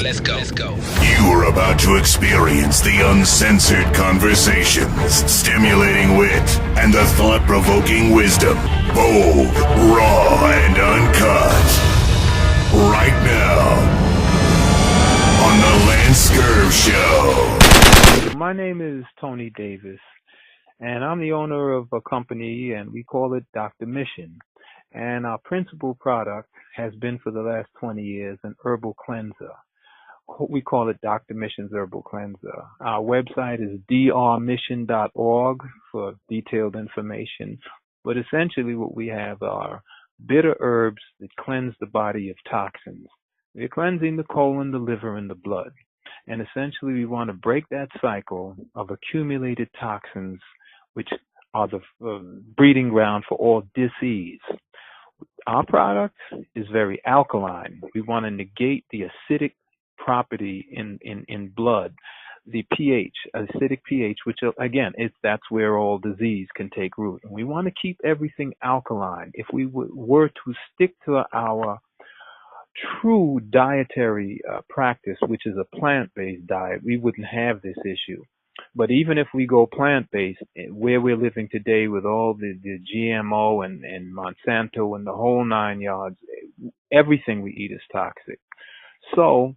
Let's go. Let's go. You are about to experience the uncensored conversations, stimulating wit, and the thought-provoking wisdom. Bold, raw, and uncut. Right now, on the Lance Scurv Show. My name is Tony Davis, and I'm the owner of a company, and we call it DrMission. And our principal product has been for the last 20 years an herbal cleanser. We call it DrMission's Herbal Cleanser. Our website is drmission.org for detailed information. But essentially what we have are bitter herbs that cleanse the body of toxins. We're cleansing the colon, the liver, and the blood. And essentially we want to break that cycle of accumulated toxins, which are the breeding ground for all disease. Our product is very alkaline. We want to negate the acidic property in blood, the pH, acidic pH, which again, that's where all disease can take root. And we want to keep everything alkaline. If we were to stick to our true dietary practice, which is a plant-based diet, we wouldn't have this issue. But even if we go plant-based, where we're living today with all the GMO and Monsanto and the whole 9 yards, everything we eat is toxic. So,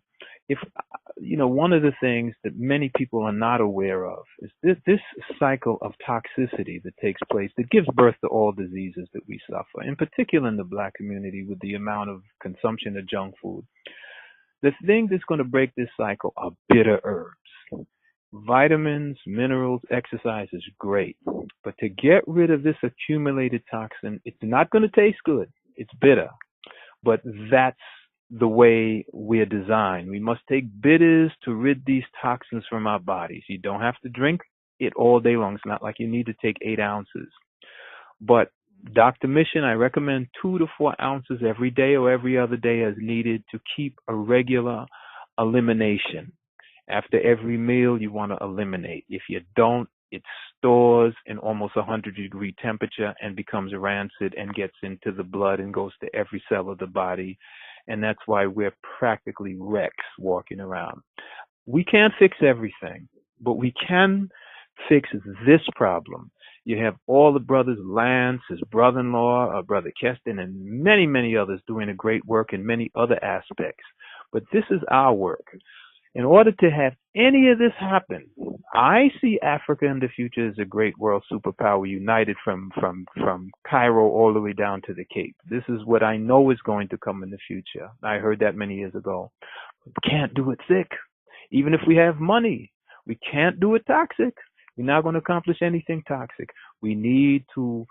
one of the things that many people are not aware of is this cycle of toxicity that takes place that gives birth to all diseases that we suffer, in particular in the Black community with the amount of consumption of junk food. The thing that's going to break this cycle are bitter herbs. Vitamins, minerals, exercise is great, but to get rid of this accumulated toxin, it's not going to taste good. It's bitter, but that's the way we're designed. We must take bitters to rid these toxins from our bodies. You don't have to drink it all day long. It's not like you need to take 8 ounces. But DrMission, I recommend 2 to 4 ounces every day or every other day as needed to keep a regular elimination. After every meal, you want to eliminate. If you don't, it stores in almost 100-degree temperature and becomes rancid and gets into the blood and goes to every cell of the body. And that's why we're practically wrecks walking around. We can't fix everything, but we can fix this problem. You have all the brothers, Lance, his brother-in-law, Brother Keston, and many, many others doing a great work in many other aspects. But this is our work. In order to have any of this happen, I see Africa in the future as a great world superpower united from Cairo all the way down to the Cape. This is what I know is going to come in the future. I heard that many years ago. We can't do it sick. Even if we have money, we can't do it toxic. We're not going to accomplish anything toxic. We need to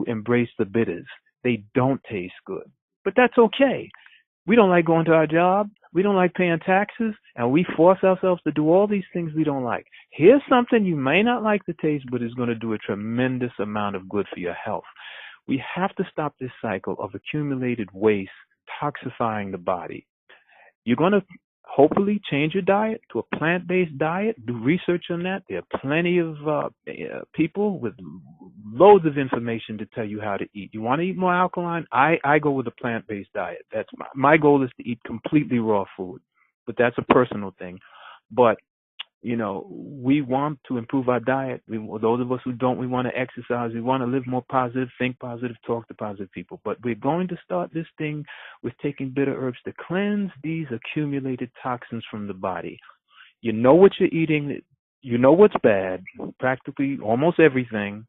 embrace the bitters. They don't taste good, but that's okay. We don't like going to our job. We don't like paying taxes, and we force ourselves to do all these things we don't like. Here's something you may not like the taste, but is going to do a tremendous amount of good for your health. We have to stop this cycle of accumulated waste toxifying the body. You're going to hopefully change your diet to a plant-based diet. Do research on that. There are plenty of people with loads of information to tell you how to eat. You want to eat more alkaline? I go with a plant-based diet. That's my goal is to eat completely raw food, but that's a personal thing. But we want to improve our diet. Those of us who don't, we want to exercise. We want to live more positive, think positive, talk to positive people. But we're going to start this thing with taking bitter herbs to cleanse these accumulated toxins from the body. You know what you're eating. You know what's bad, practically almost everything.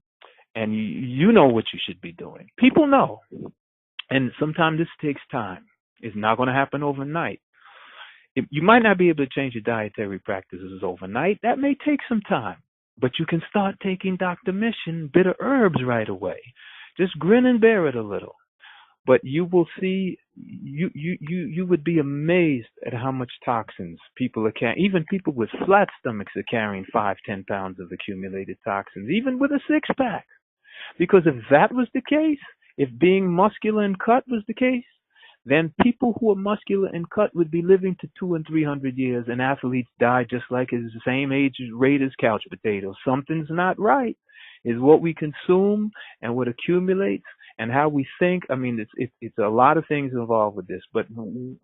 And you know what you should be doing. People know. And sometimes this takes time. It's not going to happen overnight. You might not be able to change your dietary practices overnight. That may take some time, but you can start taking DrMission bitter herbs right away. Just grin and bear it a little. But you will see, you would be amazed at how much toxins people are carrying. Even people with flat stomachs are carrying 5-10 pounds of accumulated toxins, even with a 6-pack. Because if that was the case, if being muscular and cut was the case, then people who are muscular and cut would be living to 200 and 300 years, and athletes die just like at the same age rate as couch potatoes. Something's not right. Is what we consume and what accumulates and how we think. I mean, it's a lot of things involved with this, but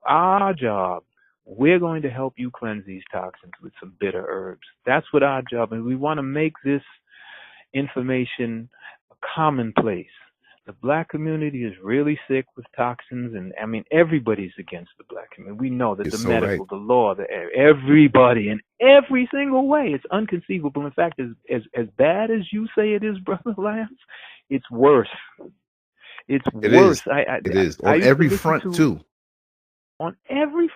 our job we're going to help you cleanse these toxins with some bitter herbs. That's what our job is. We want to make this information commonplace. The black community is really sick with toxins, and I mean, everybody's against the black community. We know that the medical, the law, everybody in every single way. It's unconceivable. In fact, as bad as you say it is, Brother Lance, it's worse. It's worse. It is on every front too. On every,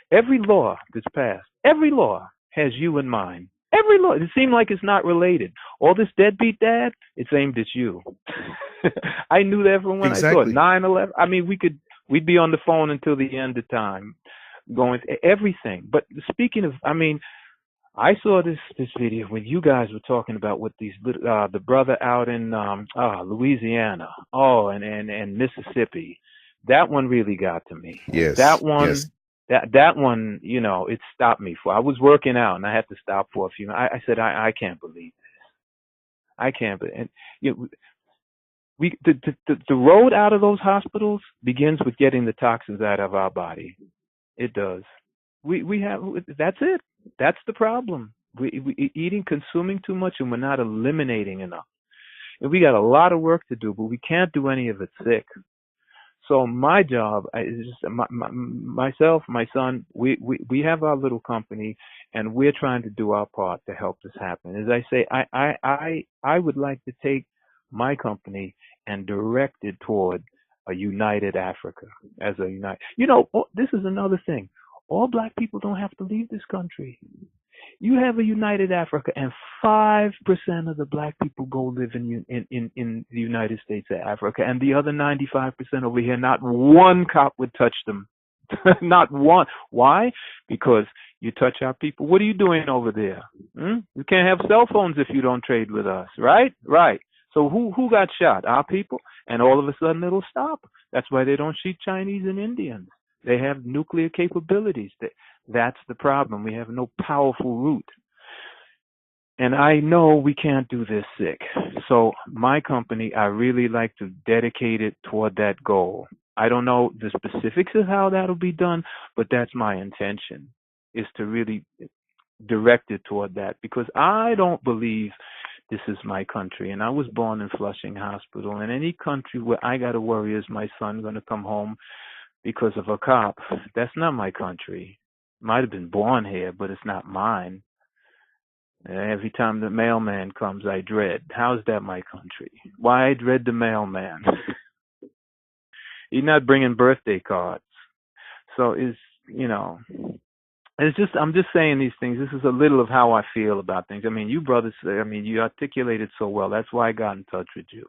every law that's passed, every law has you in mind. Every law. It seems like it's not related. All this deadbeat dad, it's aimed at you. I knew that from when I saw it. 9/11. I mean, we'd be on the phone until the end of time, going everything. But speaking of, I saw this video when you guys were talking about what these the brother out in Louisiana, and Mississippi. That one really got to me. Yes. That one. Yes. That one, it stopped me. I was working out and I had to stop for a few. I said, I can't believe this. I can't. And the road out of those hospitals begins with getting the toxins out of our body. It does. We have. That's it. That's the problem. We consuming too much, and we're not eliminating enough. And we got a lot of work to do, but we can't do any of it sick. So my job is just myself, my son. We have our little company, and we're trying to do our part to help this happen. As I say, I would like to take my company and direct it toward a united Africa. This is another thing. All black people don't have to leave this country. You have a united Africa, and 5% of the black people go live in the United States of Africa, and the other 95% over here, not one cop would touch them. Not one. Why? Because you touch our people. What are you doing over there? You can't have cell phones if you don't trade with us, right? Right. So who got shot? Our people. And all of a sudden it'll stop. That's why they don't shoot Chinese and Indians. They have nuclear capabilities. That's the problem. We have no powerful root. And I know we can't do this sick. So my company, I really like to dedicate it toward that goal. I don't know the specifics of how that'll be done, but that's my intention, is to really direct it toward that, because I don't believe this is my country. And I was born in Flushing Hospital. And any country where I got to worry, is my son going to come home because of a cop? That's not my country. Might have been born here, but it's not mine. Every time the mailman comes, I dread. How's that my country? Why I dread the mailman? He's not bringing birthday cards. So I'm just saying these things. This is a little of how I feel about things. You brothers, you articulate it so well. That's why I got in touch with you.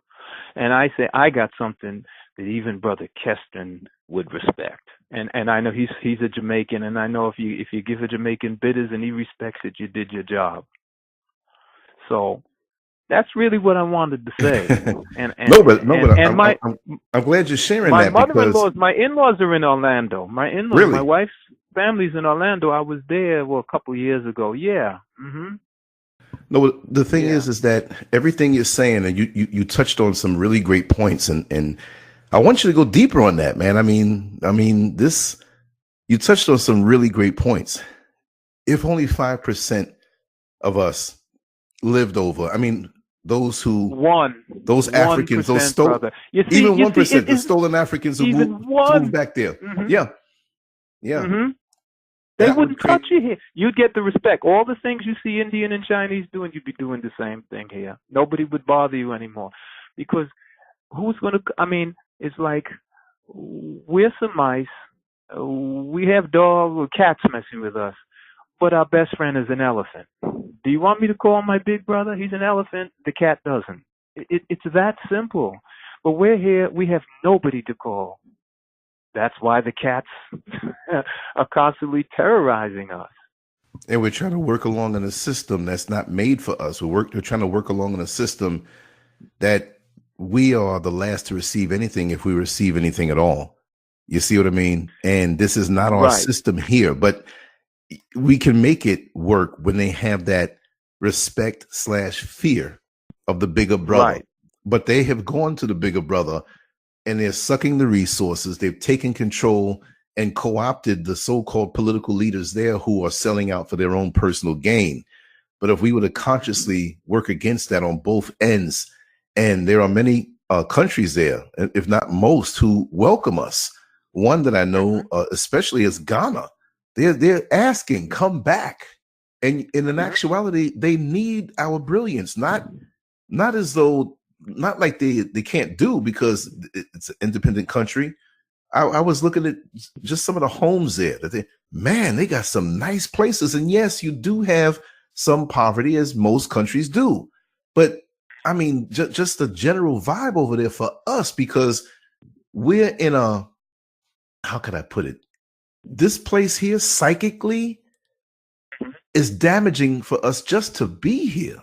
And I say, I got something that even Brother Keston would respect. And I know he's a Jamaican, and I know if you give a Jamaican bitters and he respects it, you did your job. So that's really what I wanted to say. I'm glad you're sharing that. My in-laws are in Orlando. My in-laws, really? My wife's family's in Orlando. I was there a couple of years ago. Yeah. Mm-hmm. No, the thing is that everything you're saying, and you touched on some really great points, and I want you to go deeper on that, man. You touched on some really great points. If only 5% of us lived over, those Africans, those stolen, even 1%, the stolen Africans who moved back there. Mm-hmm. Yeah. Mm-hmm. They wouldn't touch you here. You'd get the respect. All the things you see Indian and Chinese doing, you'd be doing the same thing here. Nobody would bother you anymore. Because who's going to, it's like, we're some mice. We have dogs or cats messing with us. But our best friend is an elephant. Do you want me to call my big brother? He's an elephant. The cat doesn't. It's that simple. But we're here. We have nobody to call. That's why the cats are constantly terrorizing us. And we're trying to work along in a system that's not made for us. We're trying to work along in a system that we are the last to receive anything, if we receive anything at all. You see what I mean? And this is not our system here, but we can make it work when they have that respect/fear of the bigger brother. Right. But they have gone to the bigger brother, and they're sucking the resources. They've taken control, and co-opted the so-called political leaders there who are selling out for their own personal gain. But if we were to consciously work against that on both ends, and there are many countries there, if not most, who welcome us. One that I know, especially, is Ghana. They're asking, come back. And in actuality, they need our brilliance, not as though, not like they can't do, because it's an independent country. I was looking at just some of the homes there that they got some nice places. And yes, you do have some poverty, as most countries do. But I mean, just the general vibe over there for us, because we're in a, how can I put it? This place here psychically is damaging for us just to be here.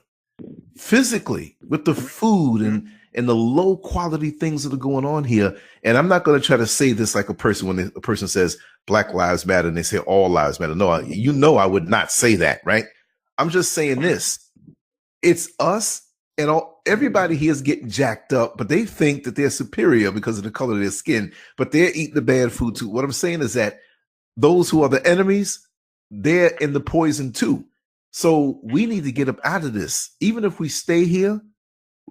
Physically, with the food and the low quality things that are going on here. And I'm not going to try to say this like a person when a person says Black Lives Matter and they say all lives matter. No, I would not say that, right? I'm just saying this. It's us, and everybody here is getting jacked up, but they think that they're superior because of the color of their skin, but they're eating the bad food too. What I'm saying is that those who are the enemies, they're in the poison too. So we need to get up out of this. Even if we stay here,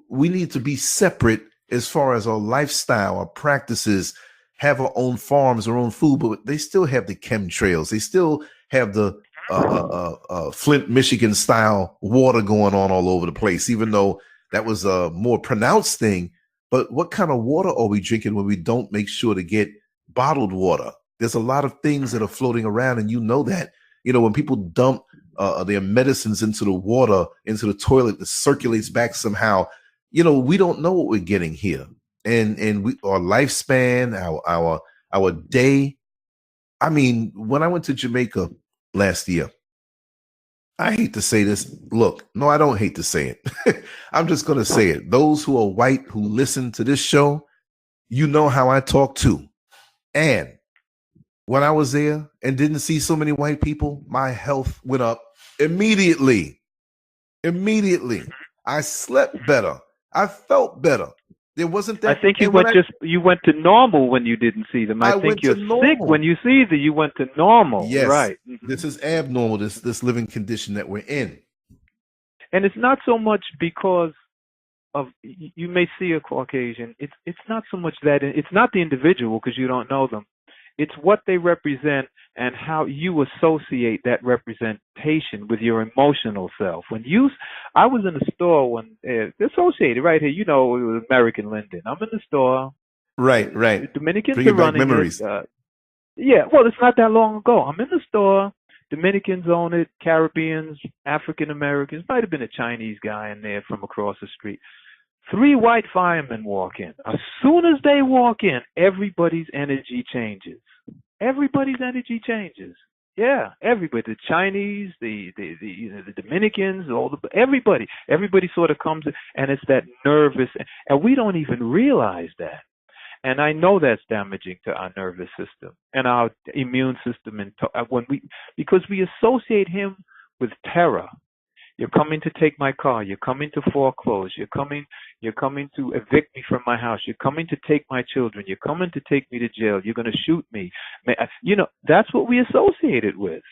we need to be separate as far as our lifestyle, our practices, have our own farms, our own food, but they still have the chemtrails. They still have the Flint, Michigan style water going on all over the place, even though that was a more pronounced thing. But what kind of water are we drinking when we don't make sure to get bottled water? There's a lot of things that are floating around, and you know that. You know, when people dump their medicines into the water, into the toilet, that circulates back somehow. You know, we don't know what we're getting here, and our lifespan, our day. I mean, when I went to Jamaica last year, I hate to say this. Look, no, I don't hate to say it. I'm just going to say it. Those who are white who listen to this show, you know how I talk too. And when I was there and didn't see so many white people, my health went up immediately. Immediately. I slept better. I felt better. There wasn't that. I think you went to normal when you didn't see them. I think you're sick when you see them. You went to normal. Yes, right. This is abnormal. This living condition that we're in. And it's not so much because of, you may see a Caucasian. It's not so much that it's not the individual, because you don't know them. It's what they represent and how you associate that representation with your emotional self. I was in a store when associated right here, it was American Linden. I'm in the store. Right. Dominicans are running memories. Yeah, well, it's not that long ago. I'm in the store. Dominicans own it, Caribbeans, African Americans, might have been a Chinese guy in there from across the street. 3 white firemen walk in. As soon as they walk in, everybody's energy changes. Everybody's energy changes. Yeah, everybody. The Chinese, the Dominicans, everybody sort of comes in, and it's that nervous, and we don't even realize that. And I know that's damaging to our nervous system and our immune system, and because we associate him with terror. You're coming to take my car. You're coming to foreclose. You're coming to evict me from my house. You're coming to take my children. You're coming to take me to jail. You're going to shoot me. That's what we associate it with.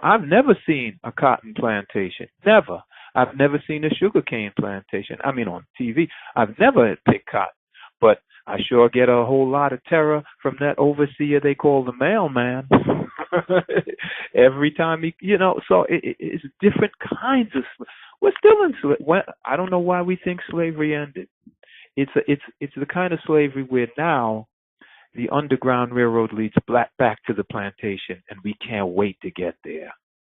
I've never seen a cotton plantation. Never. I've never seen a sugarcane plantation. I mean, on TV. I've never picked cotton. But I sure get a whole lot of terror from that overseer they call the mailman. Every time so it's different kinds of. We're still in. I don't know why we think slavery ended. It's the kind of slavery where now the Underground Railroad leads back to the plantation, and we can't wait to get there.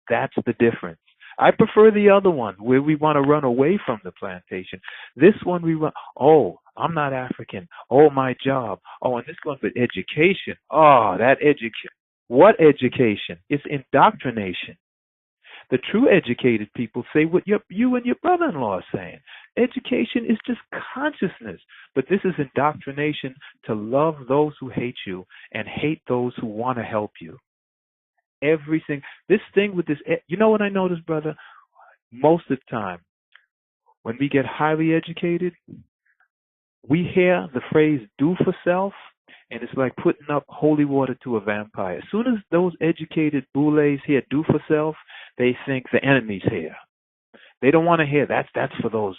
That's the difference. I prefer the other one where we want to run away from the plantation. This one we run. Oh, I'm not African. Oh, my job. Oh, and this one for education. Oh, that education. What education? It's indoctrination. The true educated people say what you and your brother-in-law are saying. Education is just consciousness. But this is indoctrination to love those who hate you and hate those who want to help you. Everything. This thing with this, what I notice, brother? Most of the time, when we get highly educated, we hear the phrase do for self, And it's like putting up holy water to a vampire. As soon as those educated boulets here do for self, they think the enemy's here. They don't want to hear that's for those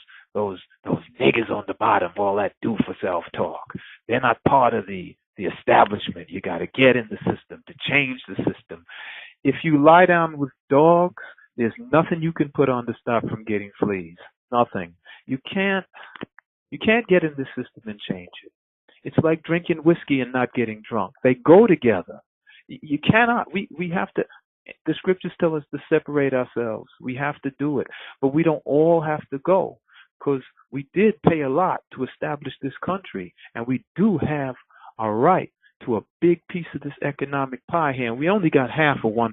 niggas on the bottom, all that do for self talk. They're not part of the establishment. You got to get in the system to change the system. If you lie down with dogs, there's nothing you can put on to stop from getting fleas. Nothing. You can't get in the system and change it. It's like drinking whiskey and not getting drunk. They go together. You cannot. We have to. The scriptures tell us to separate ourselves. We have to do it, but we don't all have to go, because we did pay a lot to establish this country, and we do have a right to a big piece of this economic pie here, and we only got half of 1%.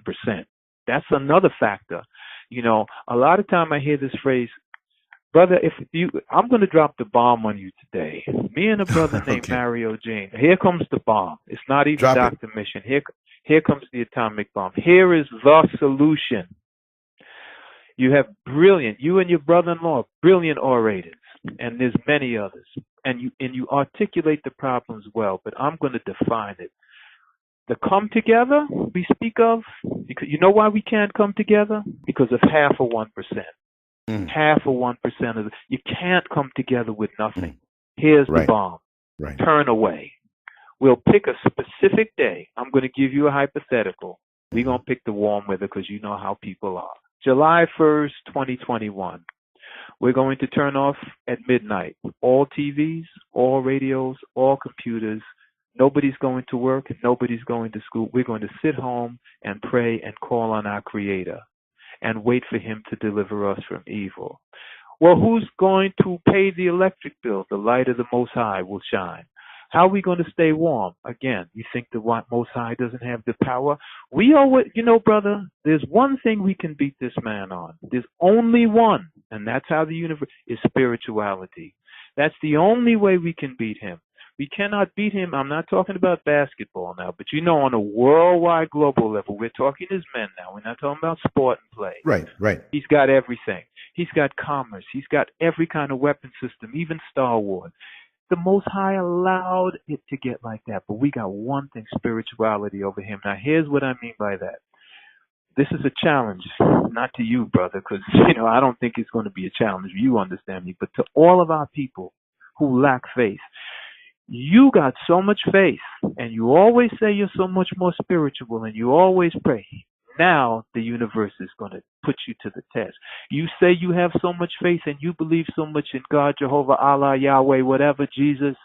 That's another factor. You know, a lot of time I hear this phrase, brother, I'm going to drop the bomb on you today. Me and a brother named Mario Jane. Here comes the bomb. It's not even DrMission. Here comes the atomic bomb. Here is the solution. You have you and your brother-in-law, brilliant orators, and there's many others. And you articulate the problems well, but I'm going to define it. The come together we speak of, because you know why we can't come together? Because of half of 1%. Half of 1% of you can't come together with nothing. Here's the bomb. Right. Turn away. We'll pick a specific day. I'm going to give you a hypothetical. We're going to pick the warm weather because you know how people are. July 1st, 2021. We're going to turn off at midnight all TVs, all radios, all computers. Nobody's going to work. Nobody's going to school. We're going to sit home and pray and call on our Creator and wait for Him to deliver us from evil. Well, who's going to pay the electric bill? The light of the Most High will shine. How are we going to stay warm? Again, you think the Most High doesn't have the power? We always, brother, there's one thing we can beat this man on. There's only one, and that's how the universe is spirituality. That's the only way we can beat him. We cannot beat him. I'm not talking about basketball now, but on a worldwide, global level, we're talking as men now. We're not talking about sport and play. Right. He's got everything. He's got commerce. He's got every kind of weapon system, even Star Wars. The Most High allowed it to get like that, but we got one thing, spirituality over him. Now, here's what I mean by that. This is a challenge, not to you, brother, because, I don't think it's going to be a challenge. You understand me, but to all of our people who lack faith. You got so much faith, and you always say you're so much more spiritual, and you always pray. Now the universe is going to put you to the test. You say you have so much faith, and you believe so much in God, Jehovah, Allah, Yahweh, whatever, Jesus.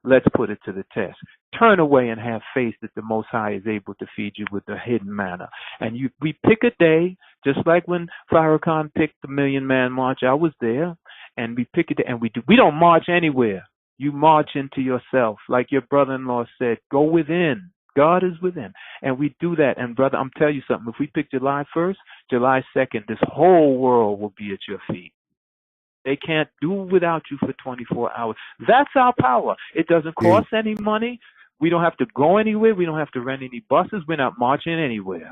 Let's put it to the test. Turn away and have faith that the Most High is able to feed you with the hidden manna. And we pick a day, just like when Farrakhan picked the Million Man March. I was there, and we pick a day, and we don't march anywhere. You march into yourself. Like your brother-in-law said, go within. God is within. And we do that. And brother, I'm telling you something. If we pick July 1st, July 2nd, this whole world will be at your feet. They can't do without you for 24 hours. That's our power. It doesn't cost any money. We don't have to go anywhere. We don't have to rent any buses. We're not marching anywhere.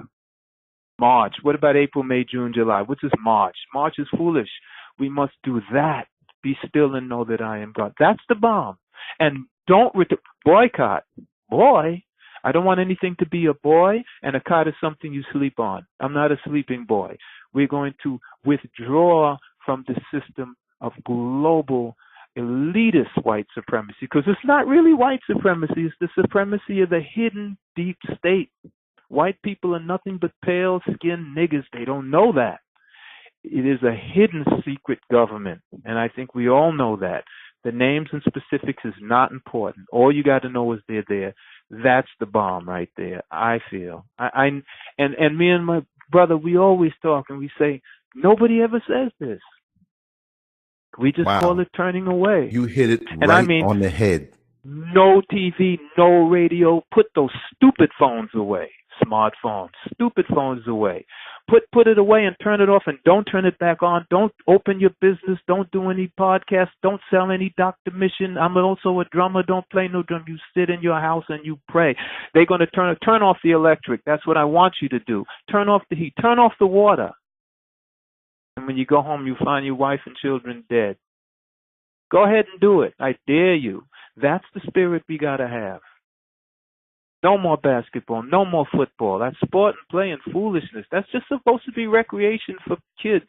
March. What about April, May, June, July? What's this March? March is foolish. We must do that. Be still and know that I am God. That's the bomb. And don't boycott. Boy, I don't want anything to be a boy, and a cot is something you sleep on. I'm not a sleeping boy. We're going to withdraw from the system of global elitist white supremacy, because it's not really white supremacy. It's the supremacy of the hidden deep state. White people are nothing but pale-skinned niggas. They don't know that. It is a hidden secret government, and I think we all know that. The names and specifics is not important. All you got to know is they're there. That's the bomb right there, I feel. And me and my brother, we always talk, and we say, nobody ever says this. We just call it turning away. You hit it on the head. No TV, no radio. Put those stupid phones away. Smartphones, stupid phones away. Put it away and turn it off, and don't turn it back on. Don't open your business. Don't do any podcasts. Don't sell any DrMission. I'm also a drummer. Don't play no drum. You sit in your house and you pray. They're going to turn off the electric. That's what I want you to do. Turn off the heat. Turn off the water. And when you go home, you find your wife and children dead. Go ahead and do it. I dare you. That's the spirit we got to have. No more basketball, no more football. That's sport and play and foolishness. That's just supposed to be recreation for kids.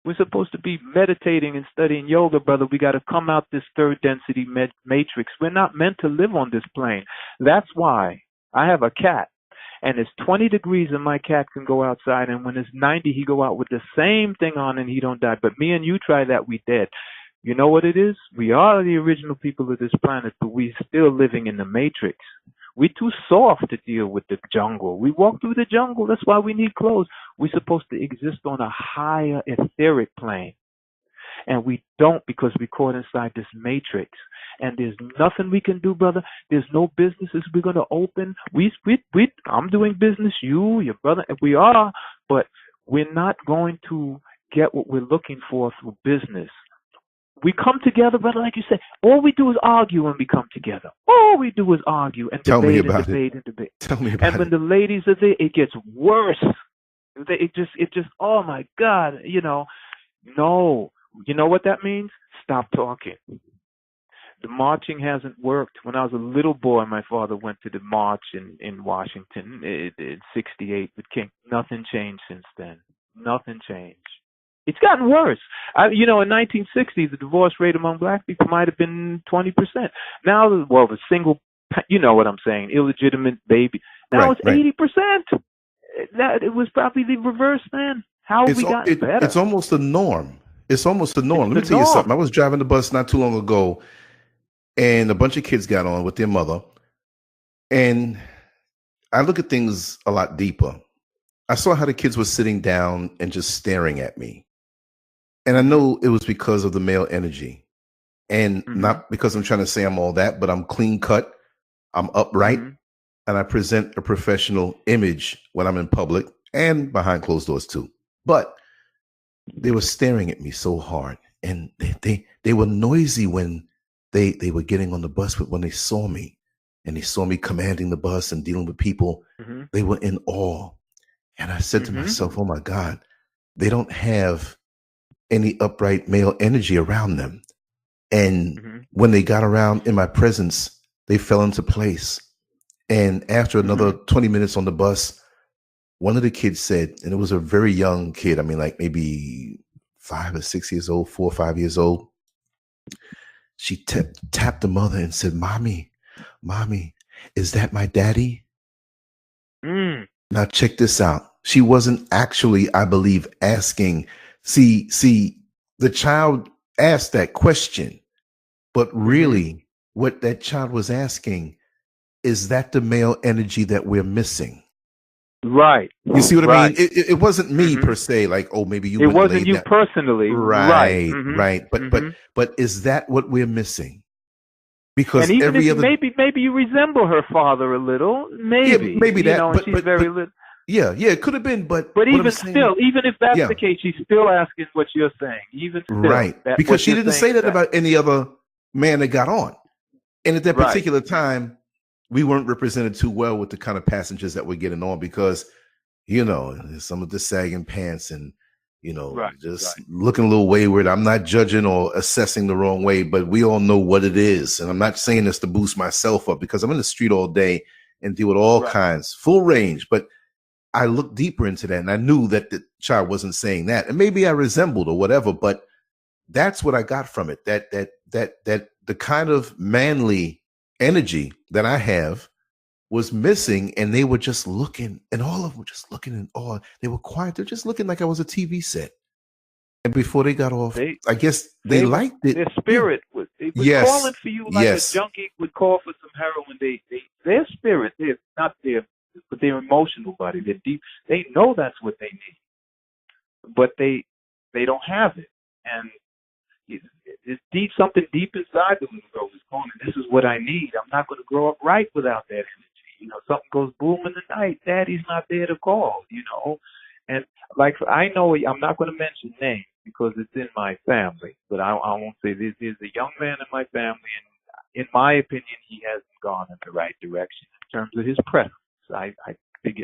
We're supposed to be meditating and studying yoga, brother. We got to come out this third density matrix. We're not meant to live on this plane. That's why I have a cat, and it's 20 degrees and my cat can go outside, and when it's 90, he go out with the same thing on and he don't die. But me and you try that, we dead. You know what it is? We are the original people of this planet, but we're still living in the matrix. We're too soft to deal with the jungle. We walk through the jungle. That's why we need clothes. We're supposed to exist on a higher etheric plane. And we don't, because we're caught inside this matrix. And there's nothing we can do, brother. There's no businesses we're going to open. I'm doing business, you, your brother, and we are, but we're not going to get what we're looking for through business. We come together, brother, like you said. All we do is argue when we come together. All we do is argue and debate and debate and debate. Tell me about it. And when the ladies are there, it gets worse. It just, oh my God, no. You know what that means? Stop talking. The marching hasn't worked. When I was a little boy, my father went to the march in Washington in 68 with King. Nothing changed since then. Nothing changed. It's gotten worse. In 1960, the divorce rate among black people might have been 20%. Now, the single, you know what I'm saying, illegitimate baby. Now it's 80%. It was probably the reverse, man. How have we gotten better? It's almost a norm. It's almost the norm. Let me tell you something. I was driving the bus not too long ago, and a bunch of kids got on with their mother. And I look at things a lot deeper. I saw how the kids were sitting down and just staring at me. And I know it was because of the male energy. And not because I'm trying to say I'm all that, but I'm clean cut. I'm upright. And I present a professional image when I'm in public and behind closed doors too. But they were staring at me so hard. And they were noisy when they were getting on the bus, but when they saw me and they saw me commanding the bus and dealing with people, they were in awe. And I said to myself, oh my God, they don't have any upright male energy around them. And when they got around in my presence, they fell into place. And after another 20 minutes on the bus, one of the kids said, and it was a very young kid, I mean, like maybe 5 or 6 years old, 4 or 5 years old. She tapped the mother and said, Mommy, is that my daddy? Now check this out. She wasn't actually, I believe, asking. See, the child asked that question, but really what that child was asking, is that the male energy that we're missing? Right. You see what I mean? It wasn't me per se, like, oh, maybe you. It wasn't you personally. Right. But is that what we're missing? Because and even if maybe you resemble her father a little, maybe that. And she's very little. Yeah, it could have been, but even still, even if that's the case, she's still asking what you're saying. Even still, right? Because she didn't say that about any other man that got on, and at that particular time, we weren't represented too well with the kind of passengers that were getting on because, some of the sagging pants and looking a little wayward. I'm not judging or assessing the wrong way, but we all know what it is, and I'm not saying this to boost myself up because I'm in the street all day and deal with all kinds, full range, but I looked deeper into that and I knew that the child wasn't saying that. And maybe I resembled or whatever, but that's what I got from it. That the kind of manly energy that I have was missing, and they were just looking, and all of them were just looking in awe. They were quiet. They're just looking like I was a TV set. And before they got off, I guess they liked it. Their spirit was calling for you like a junkie would call for some heroin. Their spirit, they're not there. But their emotional body, they're deep. They know that's what they need, but they don't have it. And it's deep, something deep inside the little girl is calling. This is what I need. I'm not going to grow up right without that energy. Something goes boom in the night. Daddy's not there to call. And like I know, I'm not going to mention names because it's in my family, but I won't say this is a young man in my family, and in my opinion, he hasn't gone in the right direction in terms of his presence. I figure.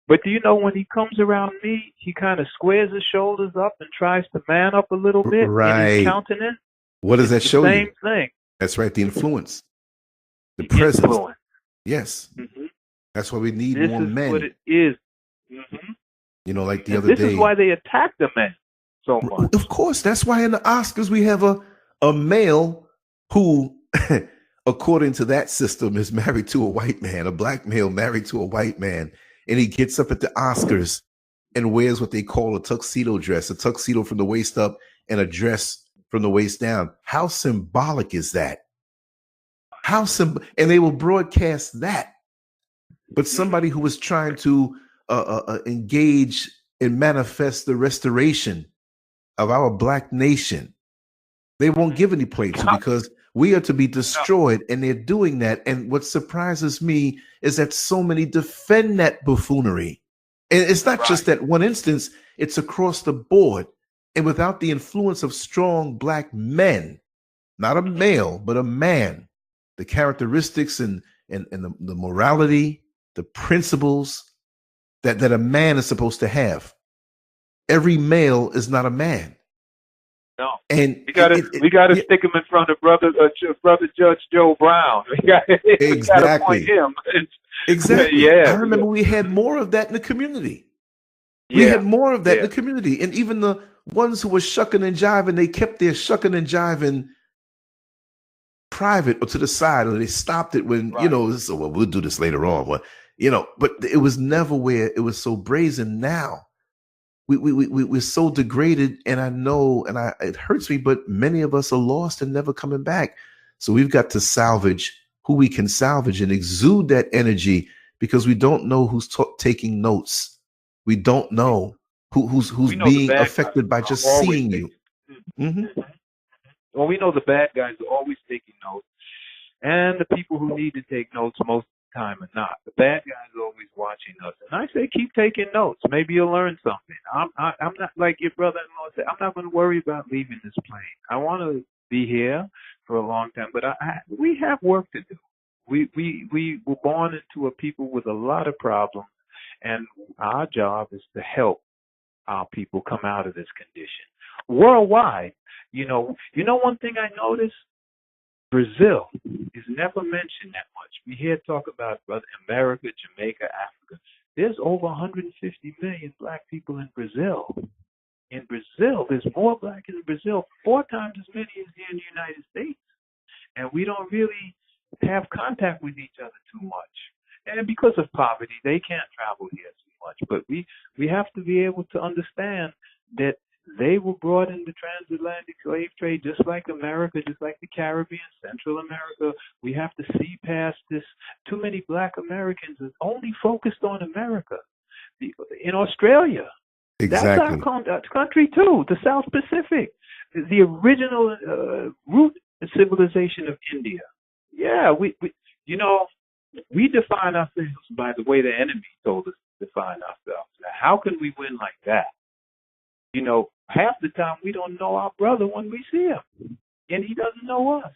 But do you know when he comes around me, he kind of squares his shoulders up and tries to man up a little bit in his countenance? What does that show you? Same thing. That's right, the influence. The presence. Yes. Mm-hmm. That's why we need This more is men. what it is. Mm-hmm. You know, like the And other this day. is why they attack the men so much. Of course, that's why in the Oscars we have a male who, according to that system, is married to a white man, a black male married to a white man, and he gets up at the Oscars and wears what they call a tuxedo dress, a tuxedo from the waist up and a dress from the waist down. How symbolic is that? And they will broadcast that. But somebody who was trying to engage and manifest the restoration of our black nation, they won't give any play to, because we are to be destroyed, and they're doing that. And what surprises me is that so many defend that buffoonery. And it's not just that one instance, it's across the board. And without the influence of strong black men, not a male, but a man, the characteristics and the morality, the principles that a man is supposed to have. Every male is not a man. No, and we got to stick him in front of brother Judge Joe Brown. We got to point him. Exactly. Yeah. I remember we had more of that in the community. We had more of that in the community, and even the ones who were shucking and jiving, they kept their shucking and jiving private or to the side, or they stopped it when so, well, we'll do this later on. But but it was never where it was so brazen. Now we're so degraded, and I know, and it hurts me, but many of us are lost and never coming back. So we've got to salvage who we can salvage and exude that energy, because we don't know who's taking notes. We don't know who's being affected by just seeing you. Mm-hmm. Well, we know the bad guys are always taking notes, and the people who need to take notes most of the time are not. The bad guys are always watching us, and I say keep taking notes. Maybe you'll learn something. I'm not like your brother-in-law said. I'm not going to worry about leaving this plane. I want to be here for a long time, but we have work to do. We were born into a people with a lot of problems, and our job is to help our people come out of this condition worldwide. One thing I noticed, Brazil is never mentioned that much. We hear talk about America, Jamaica, Africa. There's over 150 million black people in Brazil. In Brazil, there's more black in Brazil, 4 times as many as here in the United States. And we don't really have contact with each other too much. And because of poverty, they can't travel here too much. But we have to be able to understand that they were brought into transatlantic slave trade just like America, just like the Caribbean, Central America. We have to see past this. Too many black Americans are only focused on America. In Australia, exactly. That's our country too, the South Pacific, the original root civilization of India. Yeah, we define ourselves by the way the enemy told us to define ourselves. Now, how can we win like that? Half the time we don't know our brother when we see him, and he doesn't know us.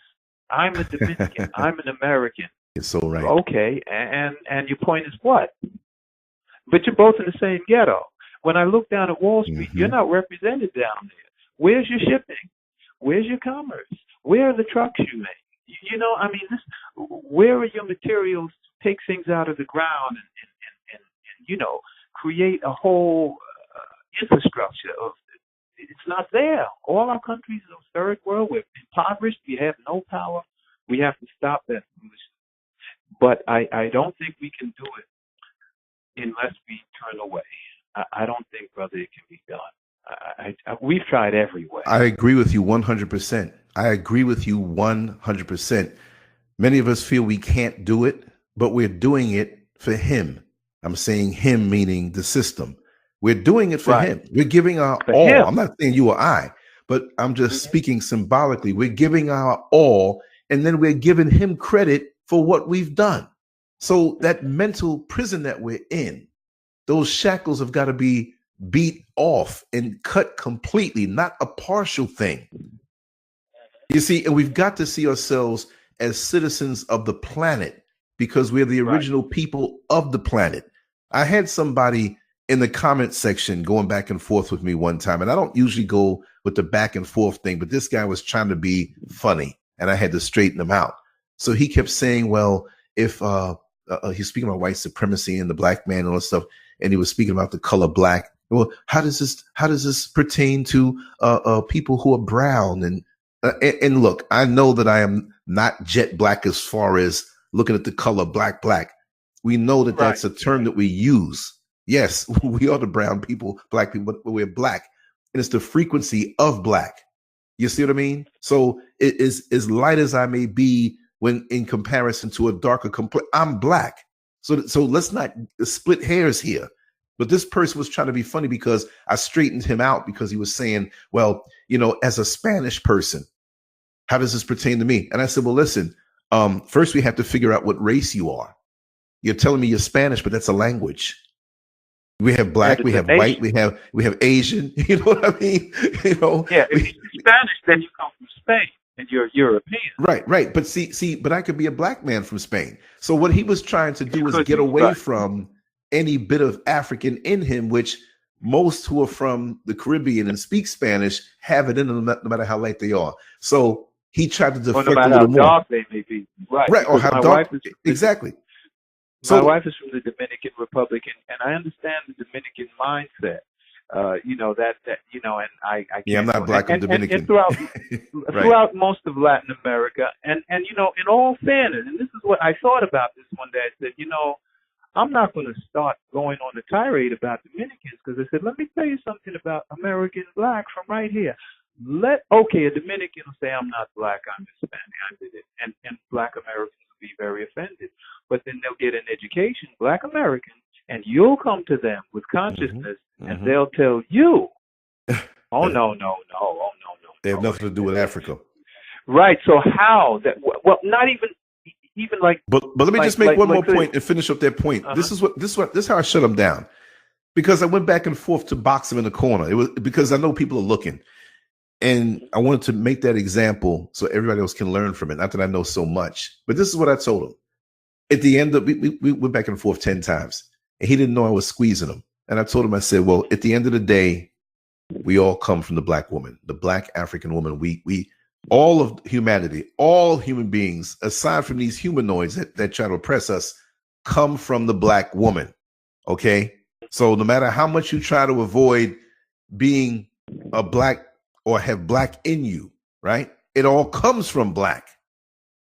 I'm a Dominican. I'm an American. You're so right. Okay, and your point is what? But you're both in the same ghetto. When I look down at Wall Street, you're not represented down there. Where's your shipping? Where's your commerce? Where are the trucks you make? Where are your materials to take things out of the ground and create a whole infrastructure of? It's not there. All our countries of third world, we're impoverished. We have no power. We have to stop that foolishness. But I don't think we can do it unless we turn away. I don't think, brother, it can be done. We've tried every way. I agree with you 100%. I agree with you 100%. Many of us feel we can't do it, but we're doing it for him. I'm saying him, meaning the system. We're doing it for him. We're giving our all. Him. I'm not saying you or I, but I'm just speaking symbolically. We're giving our all, and then we're giving him credit for what we've done. So that mental prison that we're in, those shackles have got to be beat off and cut completely, not a partial thing. You see, and we've got to see ourselves as citizens of the planet, because we're the original people of the planet. I had somebody in the comment section going back and forth with me one time, and I don't usually go with the back and forth thing, but this guy was trying to be funny, and I had to straighten him out. So he kept saying, well, if he's speaking about white supremacy and the black man and all that stuff, and he was speaking about the color black. Well, how does this pertain to people who are brown? And look, I know that I am not jet black as far as looking at the color black. We know that that's a term that we use. Yes, we are the brown people, black people, but we're black, and it's the frequency of black. You see what I mean? So it is as light as I may be when in comparison to a darker I'm black. So let's not split hairs here. But this person was trying to be funny because I straightened him out because he was saying, well, as a Spanish person, how does this pertain to me? And I said, well, listen, first we have to figure out what race you are. You're telling me you're Spanish, but that's a language. We have black, we have white, we have Asian. You know what I mean? Yeah, if you're Spanish, then you come from Spain and you're European. Right. But but I could be a black man from Spain. So what he was trying to do was get away from any bit of African in him, which most who are from the Caribbean and speak Spanish have it in them, no matter how light they are. So he tried to deflect no matter a little how more. dark they may be. Right, or how dark. Exactly. My wife is from the Dominican Republic, and I understand the Dominican mindset. And I I'm not black, I'm Dominican. And throughout most of Latin America, and in all fairness, and this is what I thought about this one day. I said, I'm not going to start going on a tirade about Dominicans, because I said, let me tell you something about American black from right here. A Dominican will say, I'm not black, I'm Hispanic, I did it, and black Americans will be very offended. But then they'll get an education, black Americans, and you'll come to them with consciousness, and they'll tell you, oh, no. They have nothing to do with Africa. Right, so how? Not even like. But let me just make one more point and finish up that point. This is how I shut them down, because I went back and forth to box them in the corner. It was because I know people are looking, and I wanted to make that example so everybody else can learn from it. Not that I know so much, but this is what I told him. At the end of we went back and forth 10 times, and he didn't know I was squeezing him. And I told him, I said, well, at the end of the day, we all come from the black woman, the black African woman. We all of humanity, all human beings, aside from these humanoids that try to oppress us, come from the black woman. Okay. So no matter how much you try to avoid being a black or have black in you, right? It all comes from black.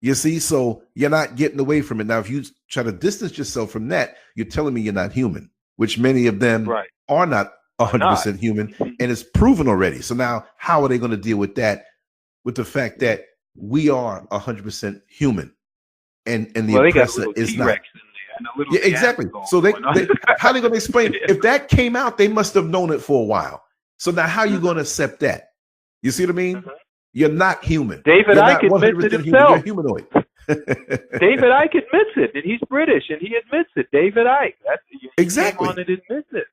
You see, so you're not getting away from it. Now, if you try to distance yourself from that, you're telling me you're not human, which many of them are not 100% human, and it's proven already. So now how are they going to deal with that, with the fact that we are 100% human and the oppressor is not? Yeah, exactly. So how are they going to explain it? If that came out, they must have known it for a while. So now how are you going to accept that? You see what I mean? You're not human. David Icke admits it himself. You're humanoid. David Icke admits it, and he's British, and he admits it. David Icke. Exactly. He came on and admits it.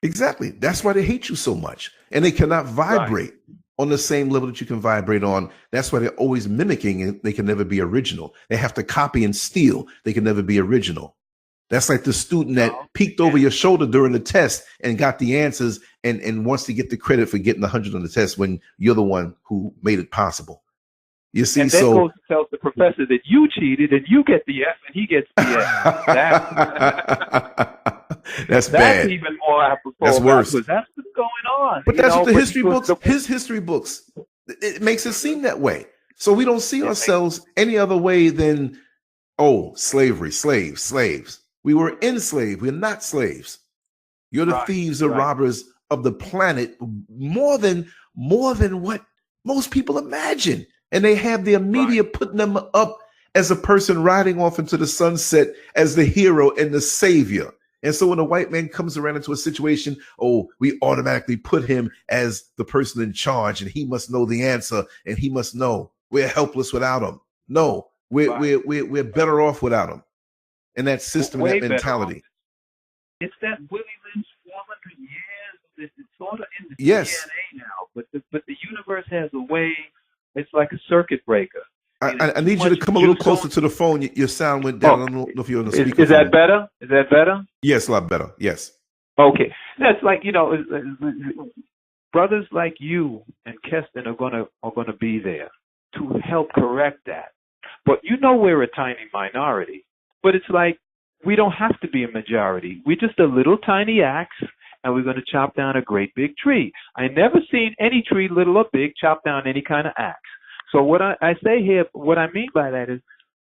Exactly. That's why they hate you so much. And they cannot vibrate on the same level that you can vibrate on. That's why they're always mimicking, and they can never be original. They have to copy and steal. They can never be original. That's like the student that peeked over your shoulder during the test and got the answers and wants to get the credit for getting 100 on the test when you're the one who made it possible. You see, and then goes and tells the professor that you cheated and you get the F and he gets the F. That's bad. That's even more apropos. That's worse. Because that's what's going on. But that's what the history books, his history books, it makes it seem that way. So we don't see ourselves any other way than, slavery, slaves. We were enslaved. We're not slaves. You're the thieves and robbers of the planet more than what most people imagine. And they have the media putting them up as a person riding off into the sunset as the hero and the savior. And so when a white man comes around into a situation, we automatically put him as the person in charge, and he must know the answer, and he must know we're helpless without him. No, we're better off without him. And that system, and that mentality. It's that Willie Lynch 400 years. It's sort of in the DNA now, but the universe has a way. It's like a circuit breaker. I need you to come a little closer to the phone. Your sound went down. I don't know if you're on the speaker. Is that better? Is that better? Yes, a lot better. Yes. Okay. That's like, brothers like you and Keston are gonna be there to help correct that. But we're a tiny minority. But it's like we don't have to be a majority. We're just a little tiny axe, and we're going to chop down a great big tree. I never seen any tree, little or big, chop down any kind of axe. So what I say here, what I mean by that is,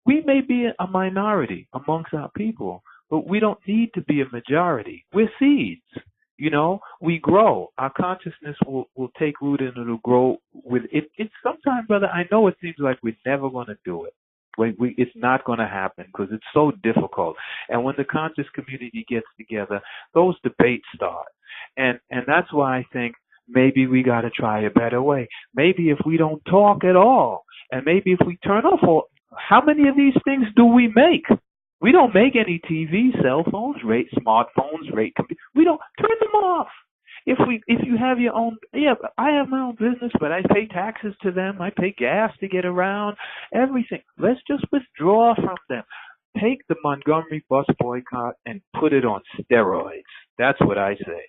we may be a minority amongst our people, but we don't need to be a majority. We're seeds. You know, we grow. Our consciousness will take root and it'll grow with it. It's sometimes, brother, I know it seems like we're never going to do it. It's not going to happen because it's so difficult. And when the conscious community gets together, those debates start. And that's why I think maybe we got to try a better way. Maybe if we don't talk at all, and maybe if we turn off all, how many of these things do we make? We don't make any TV, cell phones, smartphones, we don't turn them off. If you have your own, I have my own business, but I pay taxes to them. I pay gas to get around, everything. Let's just withdraw from them. Take the Montgomery bus boycott and put it on steroids. That's what I say.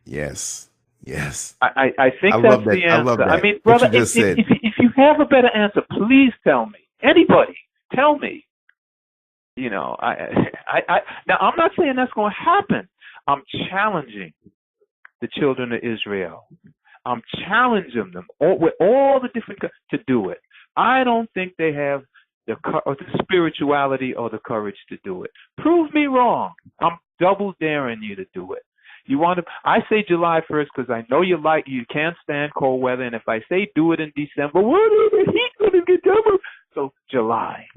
Yes. Yes. I think that's the answer. I love that. I mean, brother, if you have a better answer, please tell me. Anybody, tell me. You know, now I'm not saying that's going to happen. I'm challenging the children of Israel. I'm challenging them with all the different to do it. I don't think they have the spirituality or the courage to do it. Prove me wrong. I'm double daring you to do it. You want to? I say July 1st because I know you can't stand cold weather, and if I say do it in December, what is the heat going to get double? So July.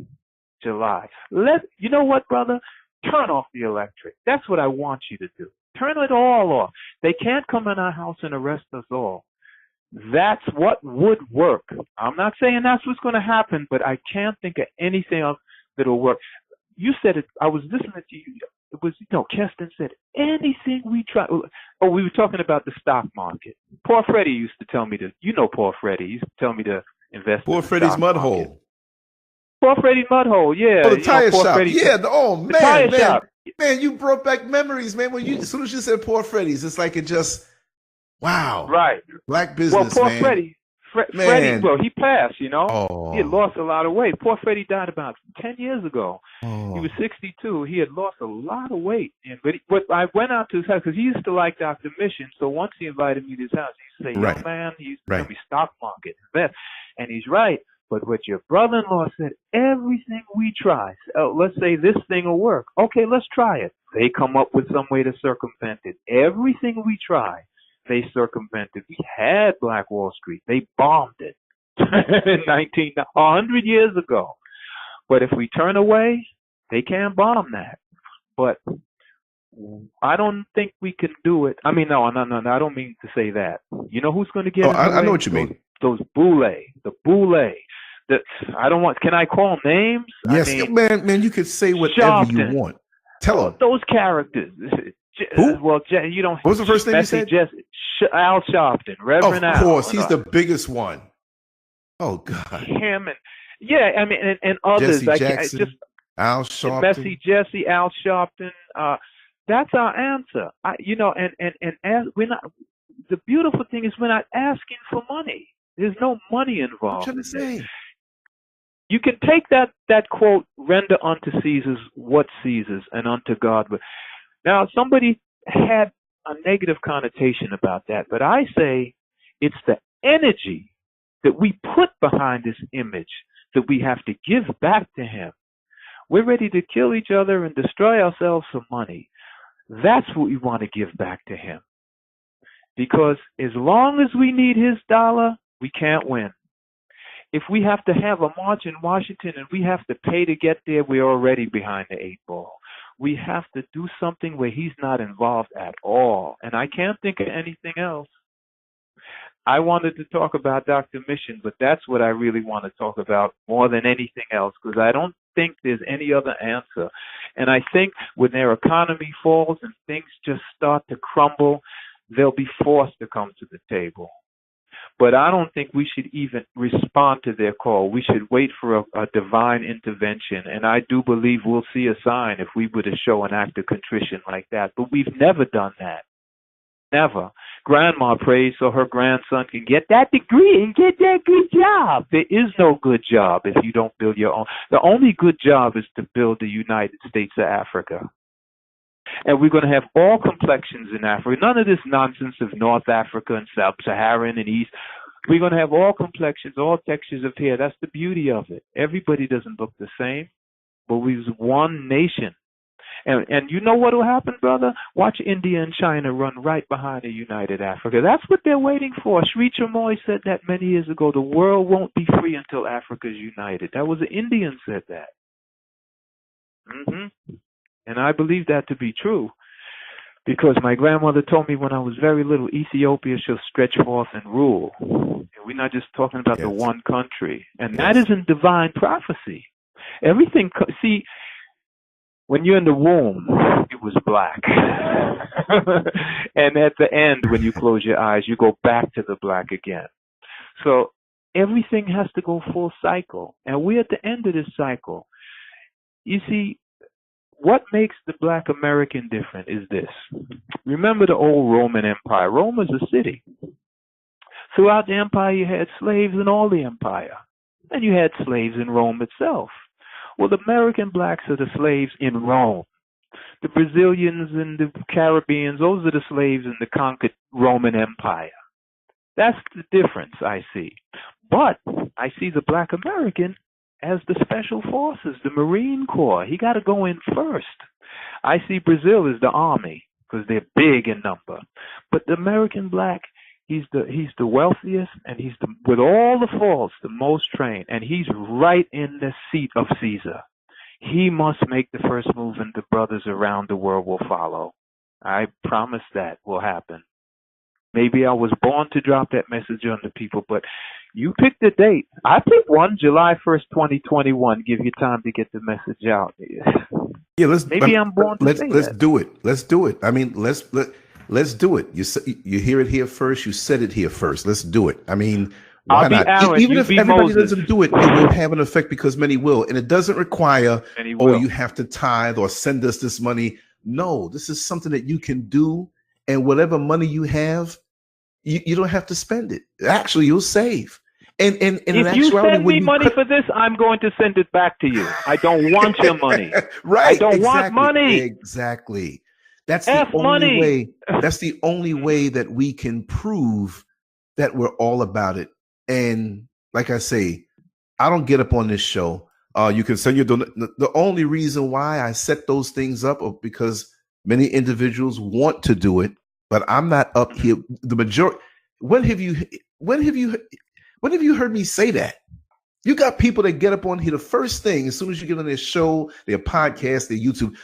You know what, brother? Turn off the electric. That's what I want you to do. Turn it all off. They can't come in our house and arrest us all. That's what would work. I'm not saying that's what's going to happen, but I can't think of anything else that'll work. You said it. I was listening to you. It was, Keston said, anything we try. Oh, we were talking about the stock market. Poor Freddie used to tell me Poor Freddie. He used to tell me to invest in the Freddie's mud stock market. hole. Poor Freddie's mud hole, yeah. Oh, the tire shop. Freddie, yeah, the tire shop. Man, you brought back memories, man. As soon as you said Poor Freddie's, it's like it just, wow. Right. Black business, poor man. Freddie. Freddie, well, he passed, He had lost a lot of weight. Poor Freddie died about 10 years ago. Oh. He was 62. He had lost a lot of weight. But I went out to his house because he used to like Dr.Mission. So once he invited me to his house, he used to say, Right. Yo, man, he used to tell me stock market, invest. And he's right. But what your brother-in-law said, everything we try, let's say this thing will work. Okay, let's try it. They come up with some way to circumvent it. Everything we try, they circumvented. We had Black Wall Street. They bombed it 100 years ago. But if we turn away, they can't bomb that. But I don't think we can do it. I mean, no, I don't mean to say that. You know who's going to get it? I know what you mean. Those the boule. I don't want. Can I call names? Yes, I mean, man. You could say whatever you want. Tell them those characters. Who? Well, you don't. What was the first name you said? Al Sharpton, Reverend Al. Of course, he's the biggest one. Oh God. Him and others. Jesse Jackson, Al Sharpton, Messy Jesse, Al Sharpton. That's our answer. And as we're not. The beautiful thing is we're not asking for money. There's no money involved. What I'm trying to say. You can take that quote, render unto Caesar's what Caesar's and unto God. Now, somebody had a negative connotation about that, but I say it's the energy that we put behind this image that we have to give back to him. We're ready to kill each other and destroy ourselves for money. That's what we want to give back to him. Because as long as we need his dollar, we can't win. If we have to have a march in Washington and we have to pay to get there, we're already behind the 8 ball. We have to do something where he's not involved at all. And I can't think of anything else. I wanted to talk about DrMission, but that's what I really want to talk about more than anything else, because I don't think there's any other answer. And I think when their economy falls and things just start to crumble, they'll be forced to come to the table. But I don't think we should even respond to their call. We should wait for a divine intervention. And I do believe we'll see a sign if we were to show an act of contrition like that. But we've never done that. Never. Grandma prays so her grandson can get that degree and get that good job. There is no good job if you don't build your own. The only good job is to build the United States of Africa. And we're going to have all complexions in Africa. None of this nonsense of North Africa and Sub-Saharan and East. We're going to have all complexions, all textures of hair. That's the beauty of it. Everybody doesn't look the same, but we're one nation. And you know what will happen, brother? Watch India and China run right behind a united Africa. That's what they're waiting for. Sri Chamoy said that many years ago. The world won't be free until Africa is united. That was an Indian said that. And I believe that to be true because my grandmother told me when I was very little, Ethiopia shall stretch forth and rule. And we're not just talking about the one country. And that is in divine prophecy. Everything, see, when you're in the womb, it was black. And at the end, when you close your eyes, you go back to the black again. So everything has to go full cycle. And we're at the end of this cycle. You see, what makes the black American different is this. Remember the old Roman Empire. Rome was a city. Throughout the empire, you had slaves in all the empire. And you had slaves in Rome itself. Well, the American blacks are the slaves in Rome. The Brazilians and the Caribbeans, those are the slaves in the conquered Roman Empire. That's the difference I see. But I see the black American as the special forces, the Marine Corps. He got to go in first. I see Brazil as the army because they're big in number. But the American black, he's the wealthiest, and he's with all the faults, the most trained, and he's right in the seat of Caesar. He must make the first move, and the brothers around the world will follow. I promise that will happen. Maybe I was born to drop that message on the people, but you pick the date. I picked July 1st, 2021. Give you time to get the message out. Yeah, I'm born to say let's that. do it. Let's do it. I mean, let's do it. You hear it here first. You said it here first. Let's do it. I mean, why not? Aaron, Even if everybody Moses. doesn't do it, it will have an effect because many will. And it doesn't require, you have to tithe or send us this money. No, this is something that you can do. And whatever money you have, you don't have to spend it. Actually, you'll save. And if you send me money for this, I'm going to send it back to you. I don't want your money. Right. I don't want money. Exactly. That's the only way. That's the only way that we can prove that we're all about it. And like I say, I don't get up on this show. You can send your the only reason why I set those things up are because many individuals want to do it, but I'm not up here. The majority. When have you heard me say that? You got people that get up on here the first thing as soon as you get on their show, their podcast, their YouTube,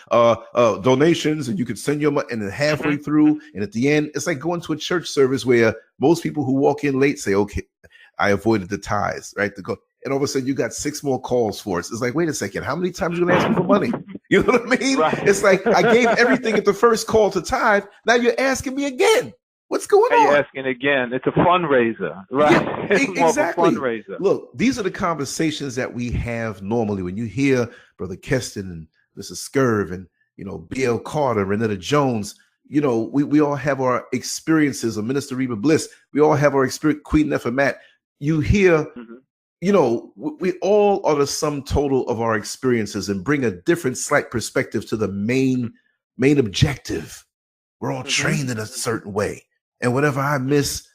donations, and you can send your money, and then halfway through and at the end, it's like going to a church service where most people who walk in late say, "Okay, I avoided the tithes," right? To go, and all of a sudden you got 6 more calls for it. It's like, wait a second, how many times are you gonna ask me for money? You know what I mean? Right. It's like I gave everything at the first call to tithe. Now you're asking me again. What's going on? You're asking again. It's a fundraiser, right? Yeah, it's exactly. More of a fundraiser. Look, these are the conversations that we have normally when you hear Brother Keston and Mr. Scurv and B.L. Carter, Renetta Jones. We all have our experiences. Or Minister Reba Bliss. We all have our experience. Queen Nefermat. You hear. We all are the sum total of our experiences and bring a different, slight perspective to the main objective. We're all trained in a certain way. And whatever I miss,